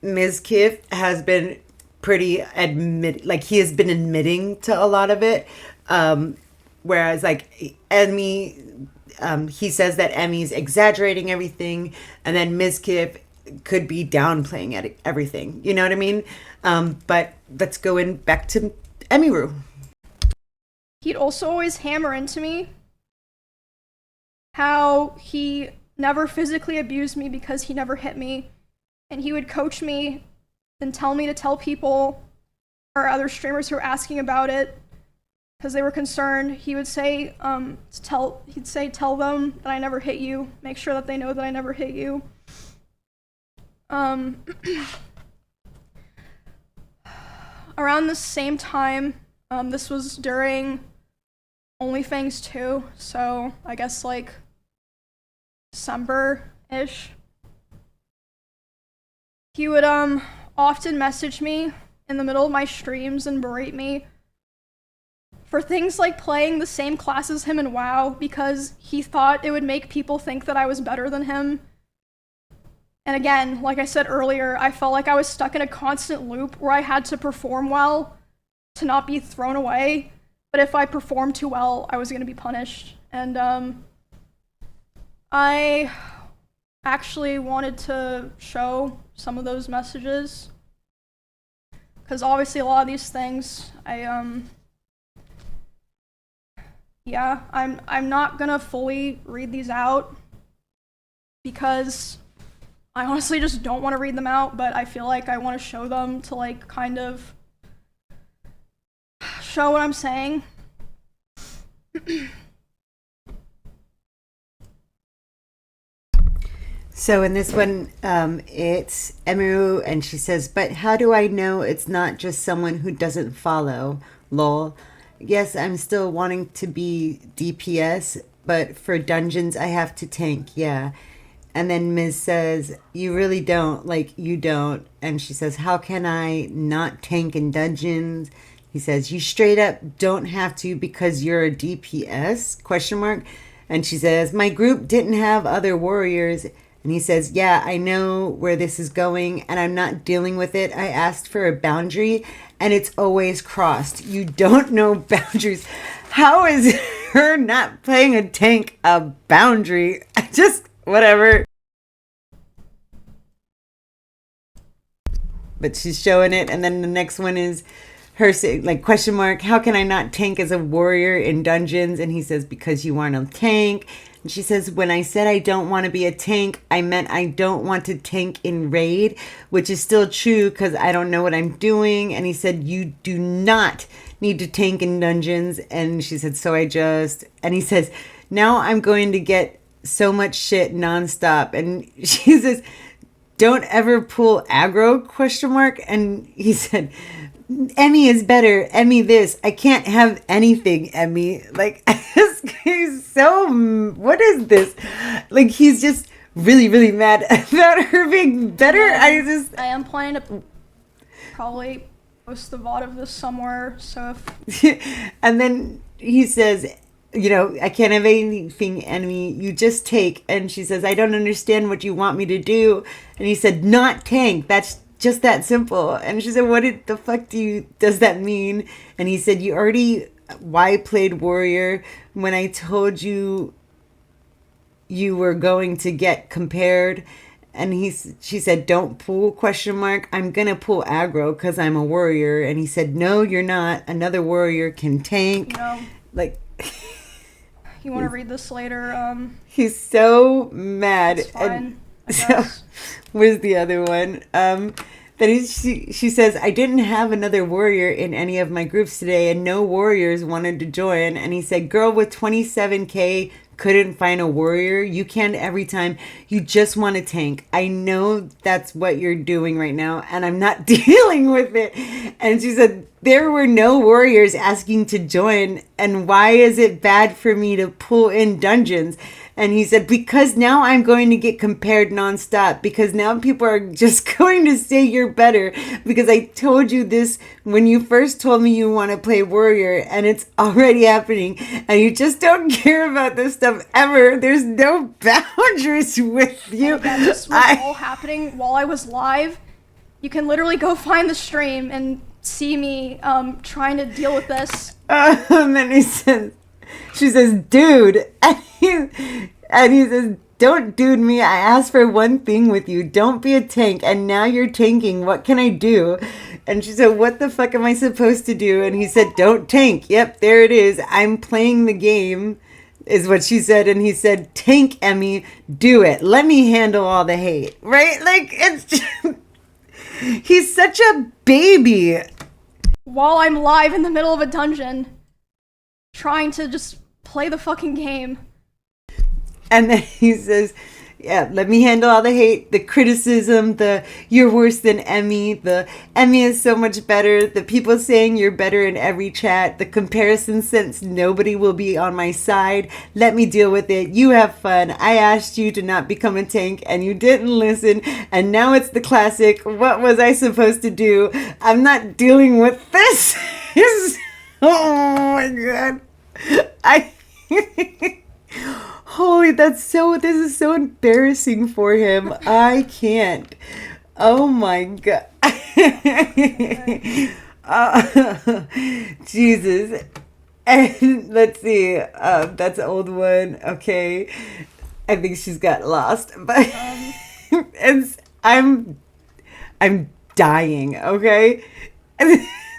Mizkif has been he has been admitting to a lot of it. Whereas, like, Emmy, he says that Emmy's exaggerating everything, and then Mizkif could be downplaying everything. You know what I mean? But let's go back to Emiru. He'd also always hammer into me how he never physically abused me because he never hit me. And he would coach me and tell me to tell people or other streamers who were asking about it because they were concerned. He would say, tell them that I never hit you. Make sure that they know that I never hit you. Around the same time, this was during OnlyFans 2, so I guess like December-ish. He would often message me in the middle of my streams and berate me for things like playing the same class as him in WoW because he thought it would make people think that I was better than him. And again, like I said earlier, I felt like I was stuck in a constant loop where I had to perform well to not be thrown away. But if I performed too well, I was going to be punished. And I actually wanted to show some of those messages. Because obviously a lot of these things, I'm not going to fully read these out. Because I honestly just don't want to read them out, but I feel like I want to show them to like kind of show what I'm saying. So in this one, it's Emiru, and she says, but how do I know it's not just someone who doesn't follow? Lol. Yes, I'm still wanting to be DPS, but for dungeons, I have to tank, yeah. And then Ms. says, you really don't, like, you don't. And she says, how can I not tank in dungeons? He says, you straight up don't have to because you're a DPS, question mark. And she says, my group didn't have other warriors. And he says, yeah, I know where this is going and I'm not dealing with it. I asked for a boundary and it's always crossed. You don't know boundaries. How is her not playing a tank a boundary? Just whatever. But she's showing it. And then the next one is her saying, like, question mark, how can I not tank as a warrior in dungeons? And he says, because you aren't a tank. And she says, when I said I don't want to be a tank, I meant I don't want to tank in raid, which is still true because I don't know what I'm doing. And he said, you do not need to tank in dungeons. And she said, and he says, now I'm going to get so much shit nonstop. And she says, don't ever pull aggro, question mark. And he said, Emmy is better. Emmy this. I can't have anything, Emmy. Like, he's so, what is this? Like, he's just really, really mad about her being better. Yeah, I am planning to probably post the VOD of this somewhere, so if... And then he says, I can't have anything, Emmy. You just take. And she says, I don't understand what you want me to do. And he said, not tank. That's just that simple. And she said, what the fuck does that mean? And he said, why played warrior when I told you were going to get compared? And she said, don't pull, question mark. I'm going to pull aggro because I'm a warrior. And he said, no, you're not. Another warrior can tank. Like, you want to read this later? He's so mad. It's fine, So, where's the other one? Then she says, I didn't have another warrior in any of my groups today, and no warriors wanted to join. And he said, girl with 27K couldn't find a warrior. You can every time. You just want to tank. I know that's what you're doing right now, and I'm not dealing with it. And she said, there were no warriors asking to join, and why is it bad for me to pull in dungeons? And he said, because now I'm going to get compared nonstop, because now people are just going to say you're better, because I told you this when you first told me you want to play warrior, and it's already happening, and you just don't care about this stuff ever. There's no boundaries with you. And this was all happening while I was live. You can literally go find the stream and see me trying to deal with this. And then she says, dude, and he says, don't dude me. I asked for one thing with you. Don't be a tank. And now you're tanking. What can I do? And she said, what the fuck am I supposed to do? And he said, don't tank. Yep, there it is. I'm playing the game, is what she said. And he said, tank, Emmy. Do it. Let me handle all the hate. Right? Like, it's just, he's such a baby. While I'm live in the middle of a dungeon, trying to just play the fucking game. And then he says, yeah, let me handle all the hate, the criticism, the you're worse than Emmy, the Emmy is so much better, the people saying you're better in every chat, the comparison since nobody will be on my side. Let me deal with it. You have fun. I asked you to not become a tank and you didn't listen. And now it's the classic. What was I supposed to do? I'm not dealing with this. Oh my God. Holy, this is so embarrassing for him. I can't. Oh my God. Jesus. And let's see. That's an old one. Okay. I think she's got lost. But I'm dying, okay?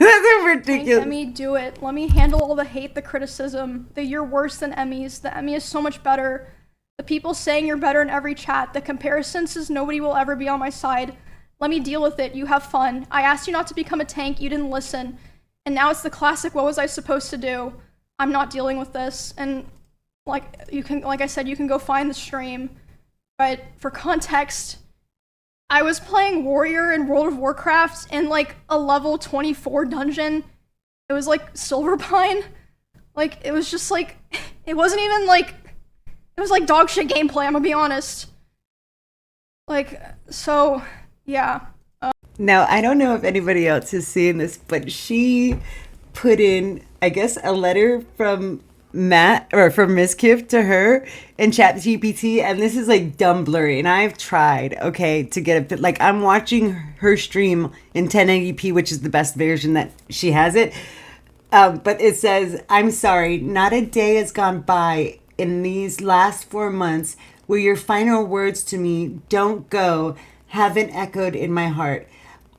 That's ridiculous. Emmy, do it. Let me handle all the hate, the criticism, the you're worse than Emmys. The Emmy is so much better. The people saying you're better in every chat. The comparisons says nobody will ever be on my side. Let me deal with it. You have fun. I asked you not to become a tank. You didn't listen. And now it's the classic, what was I supposed to do? I'm not dealing with this. And like I said, you can go find the stream. But for context, I was playing Warrior in World of Warcraft in like a level 24 dungeon. It was like Silverpine. Like, it was just like, it wasn't even like, it was like dog shit gameplay, I'm gonna be honest. Like, so, yeah. Now, I don't know if anybody else has seen this, but she put in, I guess, a letter from Matt or from Mizkif to her in ChatGPT, and this is like dumb blurry, and I've tried to get a bit, like, I'm watching her stream in 1080p, which is the best version that she has it, but it says, I'm sorry, not a day has gone by in these last 4 months where your final words to me, don't go, haven't echoed in my heart.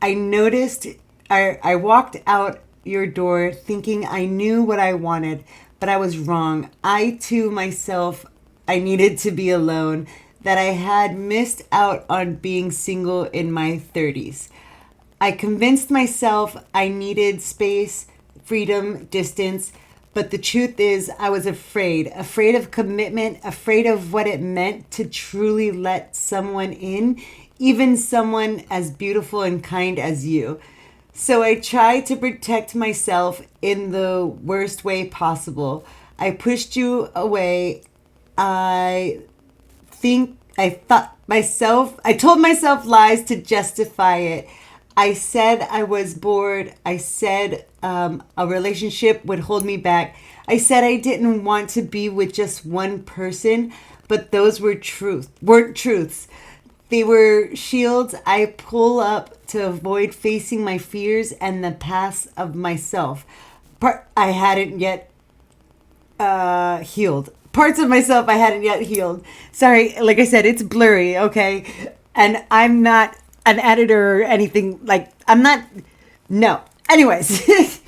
I noticed, I walked out your door thinking I knew what I wanted, but I was wrong. I, too, myself, I needed to be alone, that I had missed out on being single in my 30s. I convinced myself I needed space, freedom, distance, but the truth is I was afraid of commitment, afraid of what it meant to truly let someone in, even someone as beautiful and kind as you. So I tried to protect myself in the worst way possible. I pushed you away. I told myself lies to justify it. I said I was bored. I said a relationship would hold me back. I said I didn't want to be with just one person, but those weren't truths. They were shields I pull up to avoid facing my fears and the past of myself. I hadn't yet healed. Parts of myself I hadn't yet healed. Sorry, like I said, it's blurry, okay? And I'm not an editor or anything. No. Anyways.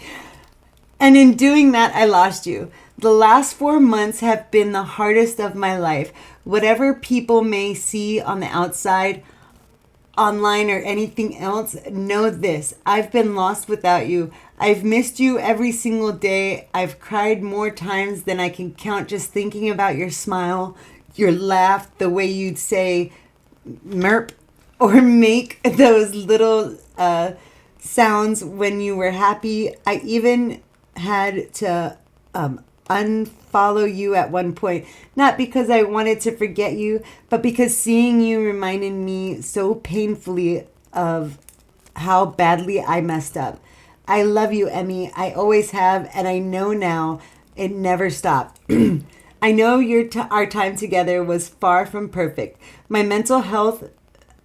And in doing that, I lost you. The last 4 months have been the hardest of my life. Whatever people may see on the outside, online or anything else, know this: I've been lost without you. I've missed you every single day. I've cried more times than I can count just thinking about your smile, your laugh, the way you'd say merp or make those little sounds when you were happy. I even had to unfollow you at one point, not because I wanted to forget you, but because seeing you reminded me so painfully of how badly I messed up. I love you, Emmy. I always have, and I know now it never stopped. I know our time together was far from perfect. My mental health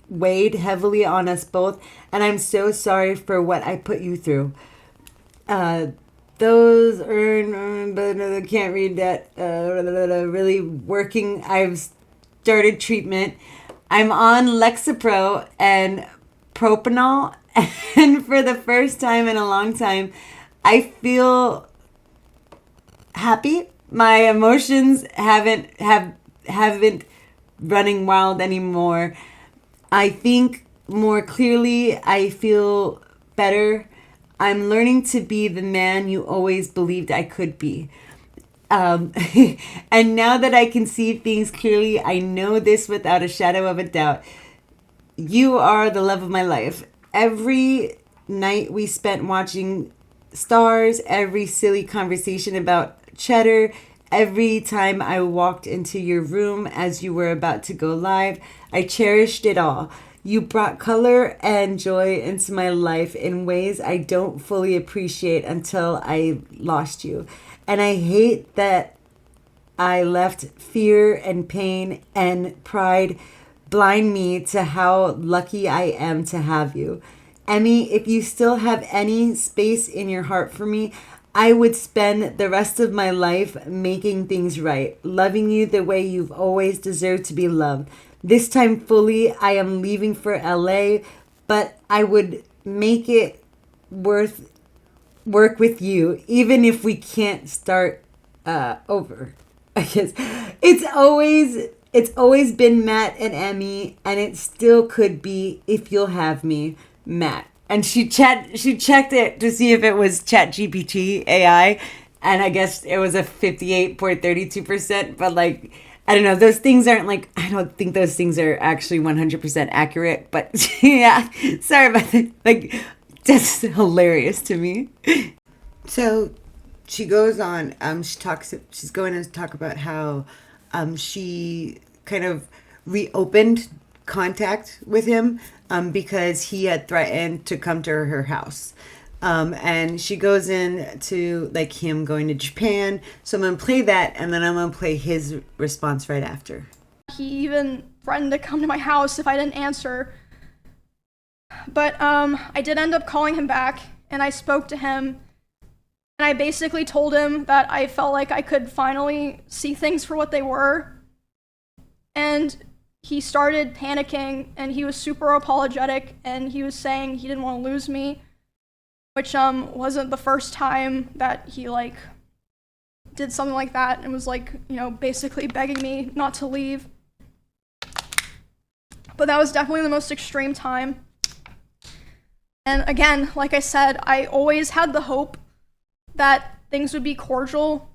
weighed heavily on us both, and I'm so sorry for what I put you through. Those are, but I can't read that. Really working. I've started treatment. I'm on Lexapro and propanol, and for the first time in a long time, I feel happy. My emotions haven't running wild anymore. I think more clearly. I feel better. I'm learning to be the man you always believed I could be. And now that I can see things clearly, I know this without a shadow of a doubt. You are the love of my life. Every night we spent watching stars, every silly conversation about cheddar, every time I walked into your room as you were about to go live, I cherished it all. You brought color and joy into my life in ways I don't fully appreciate until I lost you. And I hate that I let fear and pain and pride blind me to how lucky I am to have you. Emmy, if you still have any space in your heart for me, I would spend the rest of my life making things right, loving you the way you've always deserved to be loved. This time fully, I am leaving for LA, but I would make it work with you, even if we can't start over. I guess it's always been Matt and Emmy, and it still could be if you'll have me, Matt. And she checked it to see if it was ChatGPT AI, and I guess it was a 58.32%, but like, I don't know, those things aren't like, I don't think those things are actually 100% accurate, but yeah, sorry about that. Like, that's hilarious to me. So she goes on, she's going to talk about how she kind of reopened contact with him because he had threatened to come to her house. And she goes into like him going to Japan. So I'm going to play that, and then I'm going to play his response right after. He even threatened to come to my house if I didn't answer. But I did end up calling him back, and I spoke to him, and I basically told him that I felt like I could finally see things for what they were. And he started panicking, and he was super apologetic, and he was saying he didn't want to lose me, which wasn't the first time that he like did something like that and was like, you know, basically begging me not to leave. But that was definitely the most extreme time. And again, like I said, I always had the hope that things would be cordial,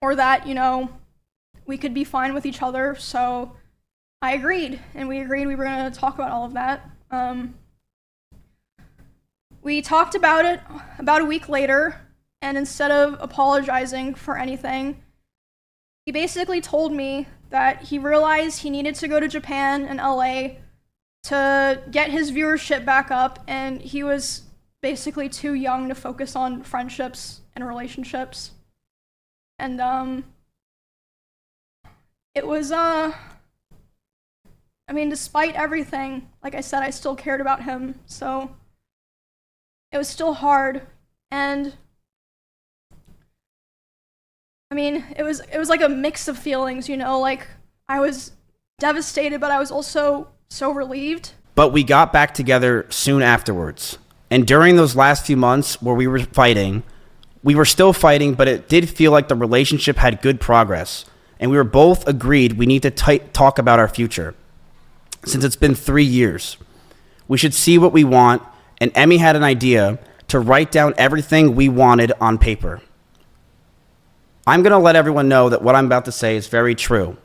or that, you know, we could be fine with each other. So I agreed, and we agreed we were going to talk about all of that. We talked about it about a week later, and instead of apologizing for anything, he basically told me that he realized he needed to go to Japan and LA to get his viewership back up, and he was basically too young to focus on friendships and relationships. And it was I mean, despite everything, like I said, I still cared about him, so it was still hard. And I mean, it was like a mix of feelings, you know, like I was devastated, but I was also so relieved. But we got back together soon afterwards. And during those last few months where we were still fighting, but it did feel like the relationship had good progress. And we were both agreed we need to talk about our future, since it's been 3 years. We should see what we want, and Emmy had an idea to write down everything we wanted on paper. I'm going to let everyone know that what I'm about to say is very true.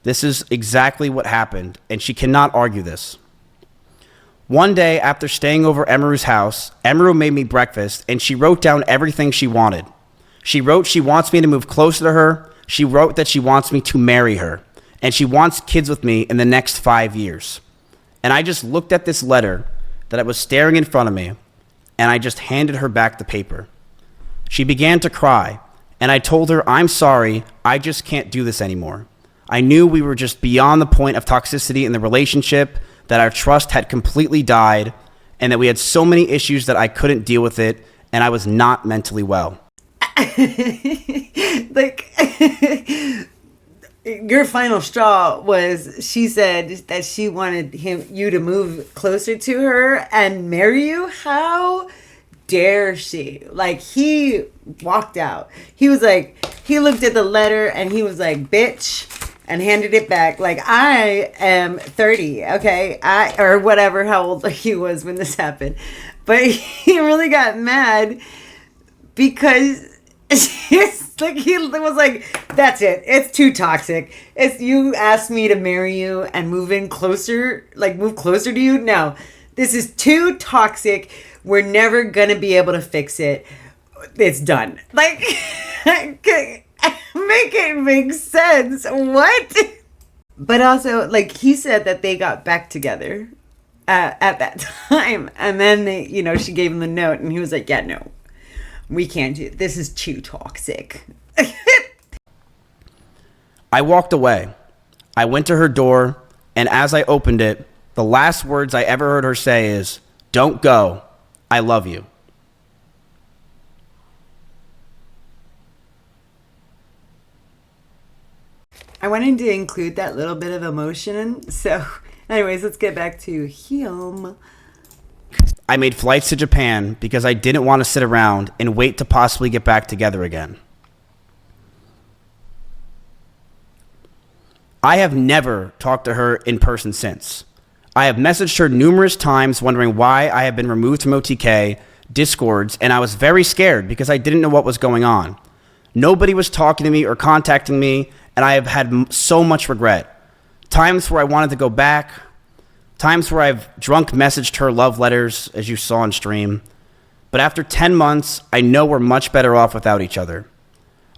This is exactly what happened, and she cannot argue this. One day, after staying over Emiru's house, Emiru made me breakfast, and she wrote down everything she wanted. She wrote she wants me to move closer to her. She wrote that she wants me to marry her, and she wants kids with me in the next 5 years. And I just looked at this letter that was staring in front of me, and I just handed her back the paper. She began to cry, and I told her, I'm sorry, I just can't do this anymore. I knew we were just beyond the point of toxicity in the relationship, that our trust had completely died, and that we had so many issues that I couldn't deal with it, and I was not mentally well. Like, your final straw was she said that she wanted you to move closer to her and marry you. How dare she? Like, he walked out. He was like, he looked at the letter and he was like, bitch, and handed it back. Like, I am 30, okay? Or whatever, how old he was when this happened. But he really got mad because it's like he was like, that's it. It's too toxic. It's you asked me to marry you and move in closer, like move closer to you. No, this is too toxic. We're never gonna be able to fix it. It's done. Like, make it make sense. What? But also, like, he said that they got back together at that time, and then she gave him the note, and he was like, yeah, no. We can't do it. This is too toxic. I walked away. I went to her door, and as I opened it, the last words I ever heard her say is, don't go. I love you. I wanted to include that little bit of emotion. So, anyways, let's get back to him. I made flights to Japan because I didn't want to sit around and wait to possibly get back together again. I have never talked to her in person since. I have messaged her numerous times wondering why I have been removed from OTK, Discords, and I was very scared because I didn't know what was going on. Nobody was talking to me or contacting me, and I have had so much regret. Times where I wanted to go back, times where I've drunk messaged her love letters, as you saw on stream. But after 10 months, I know we're much better off without each other.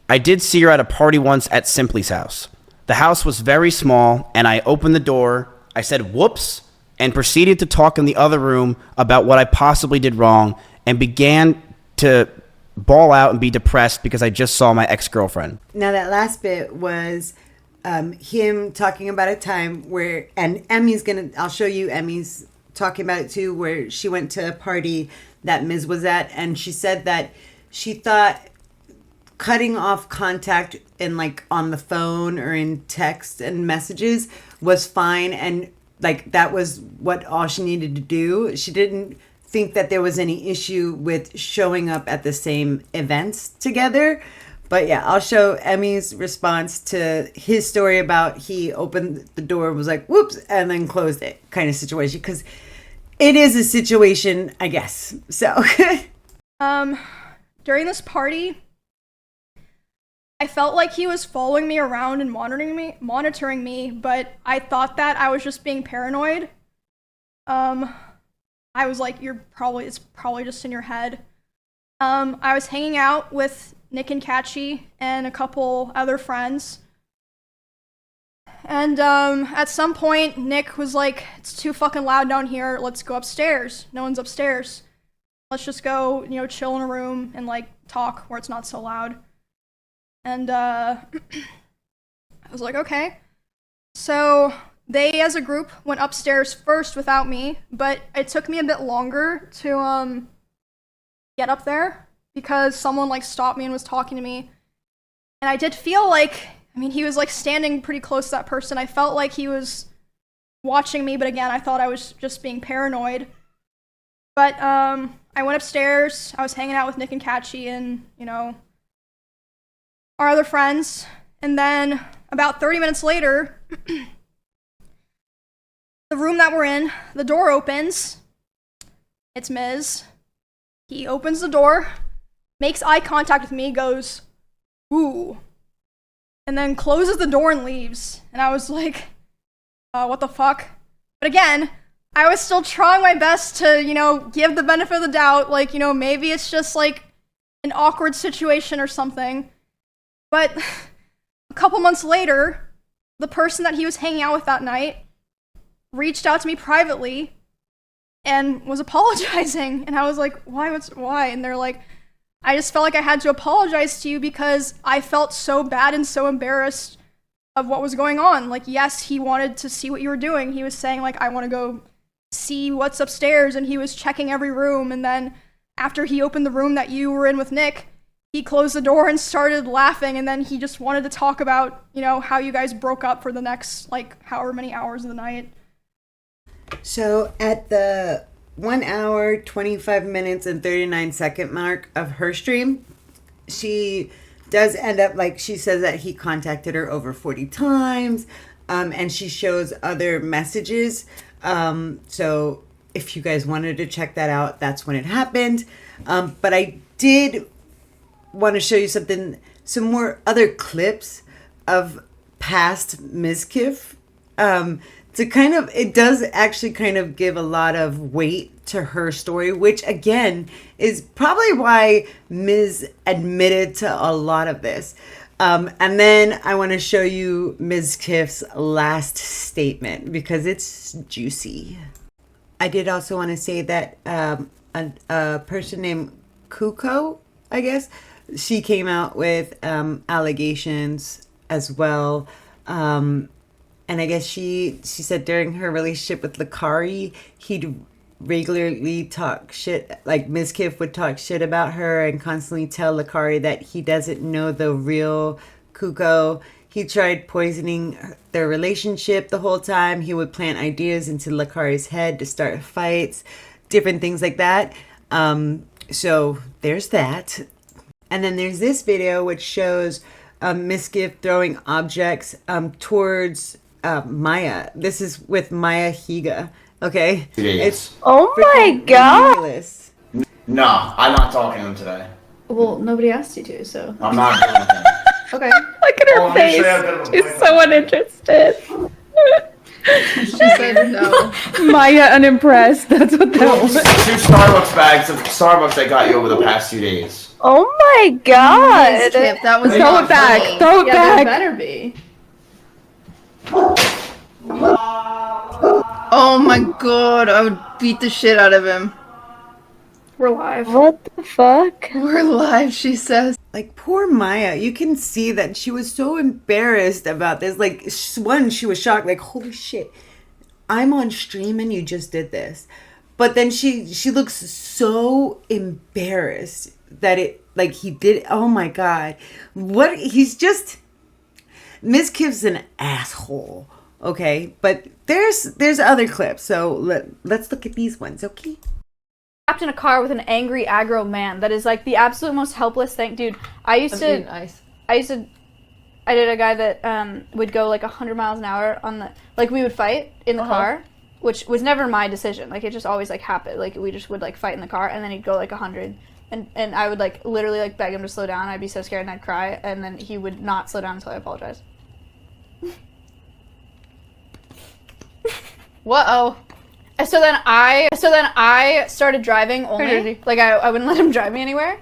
I did see her at a party once at Simply's house. The house was very small, and I opened the door, I said whoops, and proceeded to talk in the other room about what I possibly did wrong, and began to bawl out and be depressed because I just saw my ex-girlfriend. Now that last bit was him talking about a time where, and I'll show you Emmy's talking about it too, where she went to a party that Miz was at, and she said that she thought cutting off contact in, like, on the phone or in text and messages was fine, and like that was what all she needed to do. She didn't think that there was any issue with showing up at the same events together. But yeah, I'll show Emmy's response to his story about he opened the door, was like, whoops, and then closed it kind of situation. Because it is a situation, I guess. So. During this party, I felt like he was following me around and monitoring me, but I thought that I was just being paranoid. I was like, it's probably just in your head. I was hanging out with Nick and Catchy and a couple other friends. And at some point, Nick was like, it's too fucking loud down here. Let's go upstairs. No one's upstairs. Let's just go, chill in a room and, like, talk where it's not so loud. And I was like, okay. So they, as a group, went upstairs first without me, but it took me a bit longer to get up there because someone, like, stopped me and was talking to me. And I did feel like, he was, like, standing pretty close to that person. I felt like he was watching me, but again, I thought I was just being paranoid. But I went upstairs. I was hanging out with Nick and Catchy and, our other friends. And then about 30 minutes later, the room that we're in, the door opens. It's Miz. He opens the door, makes eye contact with me, goes, ooh, and then closes the door and leaves. And I was like, what the fuck? But again, I was still trying my best to, you know, give the benefit of the doubt, like, you know, maybe it's just like an awkward situation or something. But a couple months later, the person that he was hanging out with that night reached out to me privately and was apologizing. And I was like, why? And they're like, I just felt like I had to apologize to you because I felt so bad and so embarrassed of what was going on. Like, yes, he wanted to see what you were doing. He was saying, like, I want to go see what's upstairs, and he was checking every room. And then after he opened the room that you were in with Nick, he closed the door and started laughing, and then he just wanted to talk about, you know, how you guys broke up for the next, like, however many hours of the night. So at the 1 hour, 25 minutes, and 39-second mark of her stream, she does end up, like, she says that he contacted her over 40 times, and she shows other messages. So if you guys wanted to check that out, that's when it happened. But I did want to show you some more other clips of past Mizkif. To kind of, it does actually kind of give a lot of weight to her story, which again is probably why Miz admitted to a lot of this. And then I want to show you Mizkif's last statement because it's juicy. I did also want to say that a person named Kuko, I guess, she came out with allegations as well. And I guess she said during her relationship with Lakari, he'd regularly talk shit, like Mizkif would talk shit about her and constantly tell Lakari that he doesn't know the real Kuko. He tried poisoning their relationship the whole time. He would plant ideas into Lakari's head to start fights, different things like that. So there's that. And then there's this video which shows Mizkif throwing objects towards Maya. This is with Maya Higa. Okay? It's oh my god! ridiculous. No, I'm not talking to him today. Well, nobody asked you to, so. I'm not doing anything. Okay. Look at her face. She's so uninterested. She said no. Maya unimpressed. That's what that was. 2 Starbucks bags of Starbucks I got you over the past few days. Oh my god! Mizkif, that was Throw it back. funny. Throw it back. Better be. Oh my god, I would beat the shit out of him. We're live. What the fuck? We're live, she says. Like, poor Maya, you can see that she was so embarrassed about this. Like, one, she was shocked, like, holy shit, I'm on stream and you just did this. But then she looks so embarrassed that it, like, he did, oh my god. What, he's just, Mizkif's an asshole, okay? But there's other clips, so let's look at these ones, okay? Trapped in a car with an angry aggro man. That is like the absolute most helpless thing, dude. I did a guy that would go like 100 miles an hour on the, like, we would fight in the car, which was never my decision. Like, it just always like happened. Like, we just would like fight in the car, and then he'd go like 100, and I would like literally like beg him to slow down. I'd be so scared and I'd cry, and then he would not slow down until I apologized. Whoa. So then I started driving only. Like, I wouldn't let him drive me anywhere.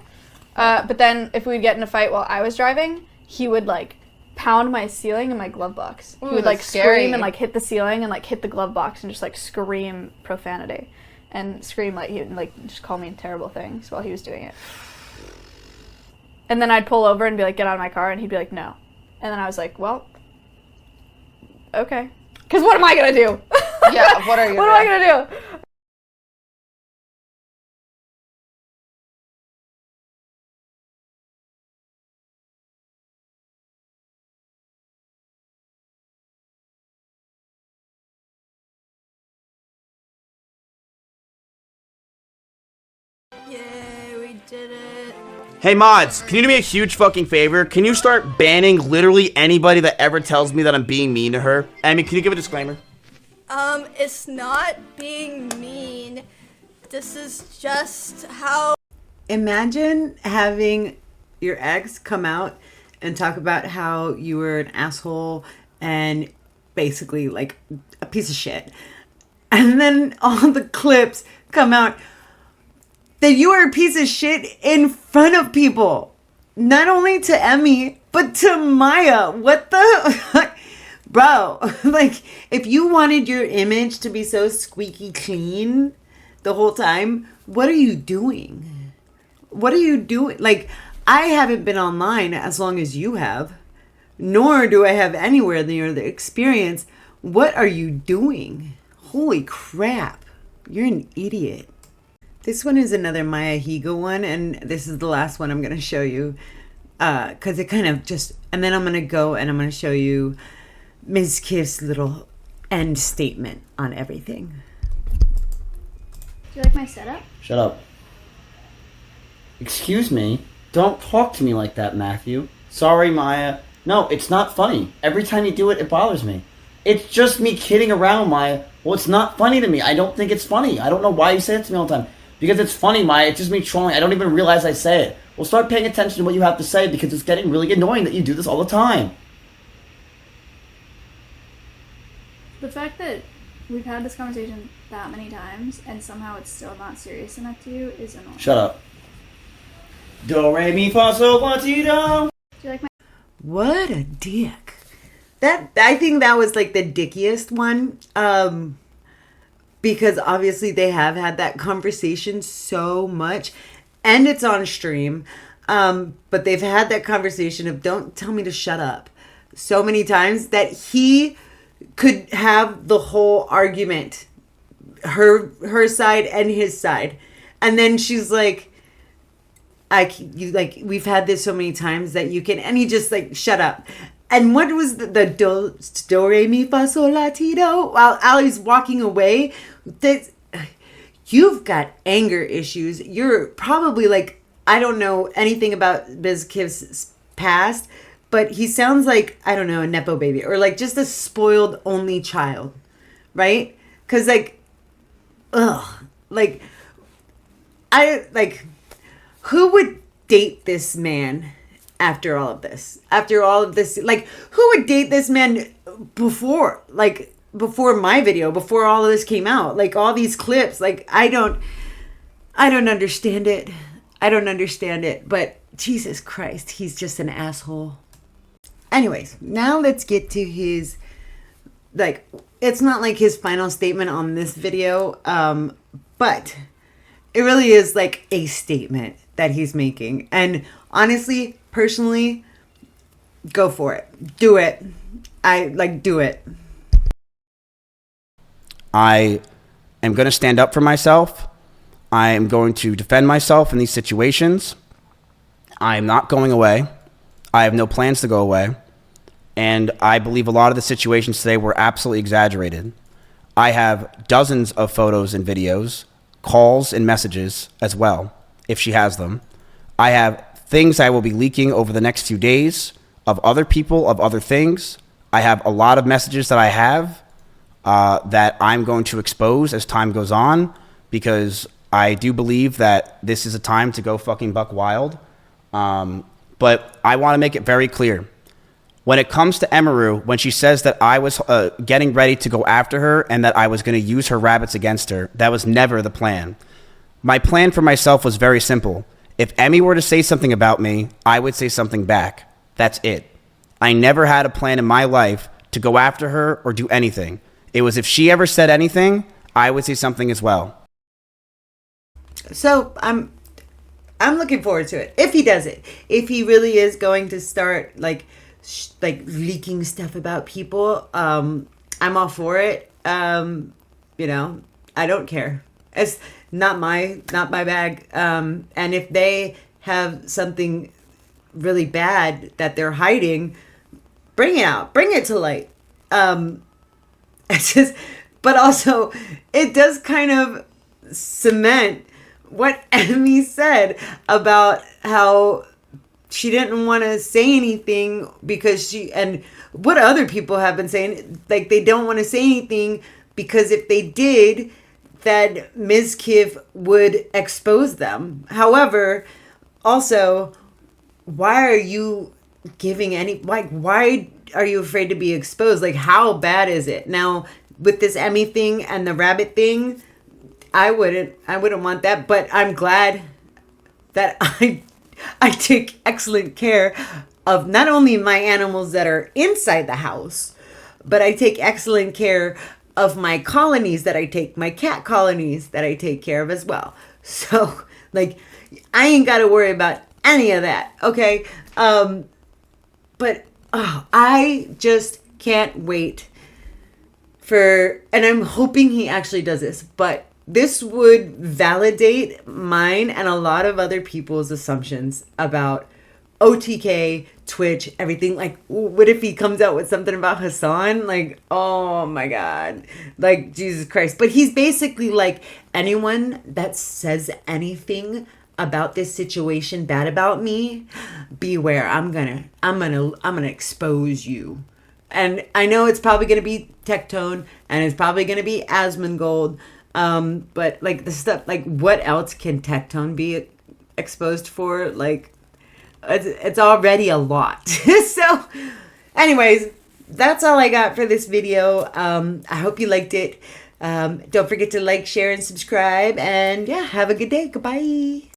But then if we'd get in a fight while I was driving, he would like pound my ceiling in my glove box. He would like scream and like hit the ceiling and like hit the glove box and just like scream profanity and scream, like he would like just call me terrible things while he was doing it. And then I'd pull over and be like, get out of my car, and he'd be like, no. And then I was like, well, okay. Because what am I gonna do? Yeah, what are you What am I gonna do? Yay, we did it. Hey mods, can you do me a huge fucking favor? Can you start banning literally anybody that ever tells me that I'm being mean to her? I mean, can you give a disclaimer? It's not being mean. This is just how... Imagine having your ex come out and talk about how you were an asshole and basically like a piece of shit. And then all the clips come out that you are a piece of shit in front of people. Not only to Emmy, but to Maya. What the... Bro, like, if you wanted your image to be so squeaky clean the whole time, what are you doing? What are you doing? Like, I haven't been online as long as you have, nor do I have anywhere near the experience. What are you doing? Holy crap. You're an idiot. This one is another Maya Higa one, and this is the last one I'm going to show you. Because it kind of just... And then I'm going to go and I'm going to show you Mizkif's little end statement on everything. Do you like my setup? Shut up. Excuse me? Don't talk to me like that, Matthew. Sorry, Maya. No, it's not funny. Every time you do it, it bothers me. It's just me kidding around, Maya. Well, it's not funny to me. I don't think it's funny. I don't know why you say it to me all the time. Because it's funny, Maya. It's just me trolling. I don't even realize I say it. Well, start paying attention to what you have to say because it's getting really annoying that you do this all the time. The fact that we've had this conversation that many times and somehow it's still not serious enough to you is annoying. Shut up. Do, re, mi, fa, sol, la, ti, do. Do you like my... What a dick. I think that was like the dickiest one. Because obviously they have had that conversation so much. And it's on stream. But they've had that conversation of don't tell me to shut up so many times that he could have the whole argument, her side and his side, and then she's like, we've had this so many times that you can, and he just like shut up. And what was the do re mi fa sol la ti do while Allie's walking away? You've got anger issues. You're probably like, I don't know anything about Mizkif's past, but he sounds like, I don't know, a Nepo baby. Or like just a spoiled only child. Right? Because like, ugh. Like, who would date this man after all of this? After all of this, like, who would date this man before? Like, before my video, before all of this came out? Like, all these clips. Like, I don't understand it. I don't understand it. But Jesus Christ, he's just an asshole. Anyways, now let's get to his, like, it's not like his final statement on this video, but it really is like a statement that he's making. And honestly, personally, go for it. Do it. Do it. I am going to stand up for myself. I am going to defend myself in these situations. I am not going away. I have no plans to go away. And I believe a lot of the situations today were absolutely exaggerated. I have dozens of photos and videos, calls and messages as well, if she has them. I have things I will be leaking over the next few days of other people, of other things. I have a lot of messages that I have that I'm going to expose as time goes on, because I do believe that this is a time to go fucking buck wild. But I want to make it very clear. When it comes to Emiru, when she says that I was getting ready to go after her and that I was going to use her rabbits against her, that was never the plan. My plan for myself was very simple. If Emmy were to say something about me, I would say something back. That's it. I never had a plan in my life to go after her or do anything. It was if she ever said anything, I would say something as well. So I'm looking forward to it. If he does it, if he really is going to start like leaking stuff about people, I'm all for it. You know, I don't care. It's not my bag. And if they have something really bad that they're hiding, bring it out, bring it to light. It's just, but also it does kind of cement what Emmy said about how she didn't want to say anything because and what other people have been saying, like they don't want to say anything because if they did, then Mizkif would expose them. However, also, why are you giving any, like, why are you afraid to be exposed? Like, how bad is it? Now, with this Emmy thing and the rabbit thing, I wouldn't want that, but I'm glad that I take excellent care of not only my animals that are inside the house, but I take excellent care of my colonies that I take, my cat colonies that I take care of as well. So, like, I ain't got to worry about any of that, okay? But I just can't wait for, and I'm hoping he actually does this, but this would validate mine and a lot of other people's assumptions about OTK, Twitch, everything. Like, what if he comes out with something about Hassan? Like, oh my God. Like, Jesus Christ. But he's basically like, anyone that says anything about this situation bad about me, beware. I'm gonna expose you. And I know it's probably gonna be Tectone and it's probably gonna be Asmongold. But like the stuff, like what else can Tectone be exposed for? Like, it's already a lot. So anyways, that's all I got for this video. I hope you liked it. Don't forget to like, share, and subscribe. And yeah, have a good day. Goodbye.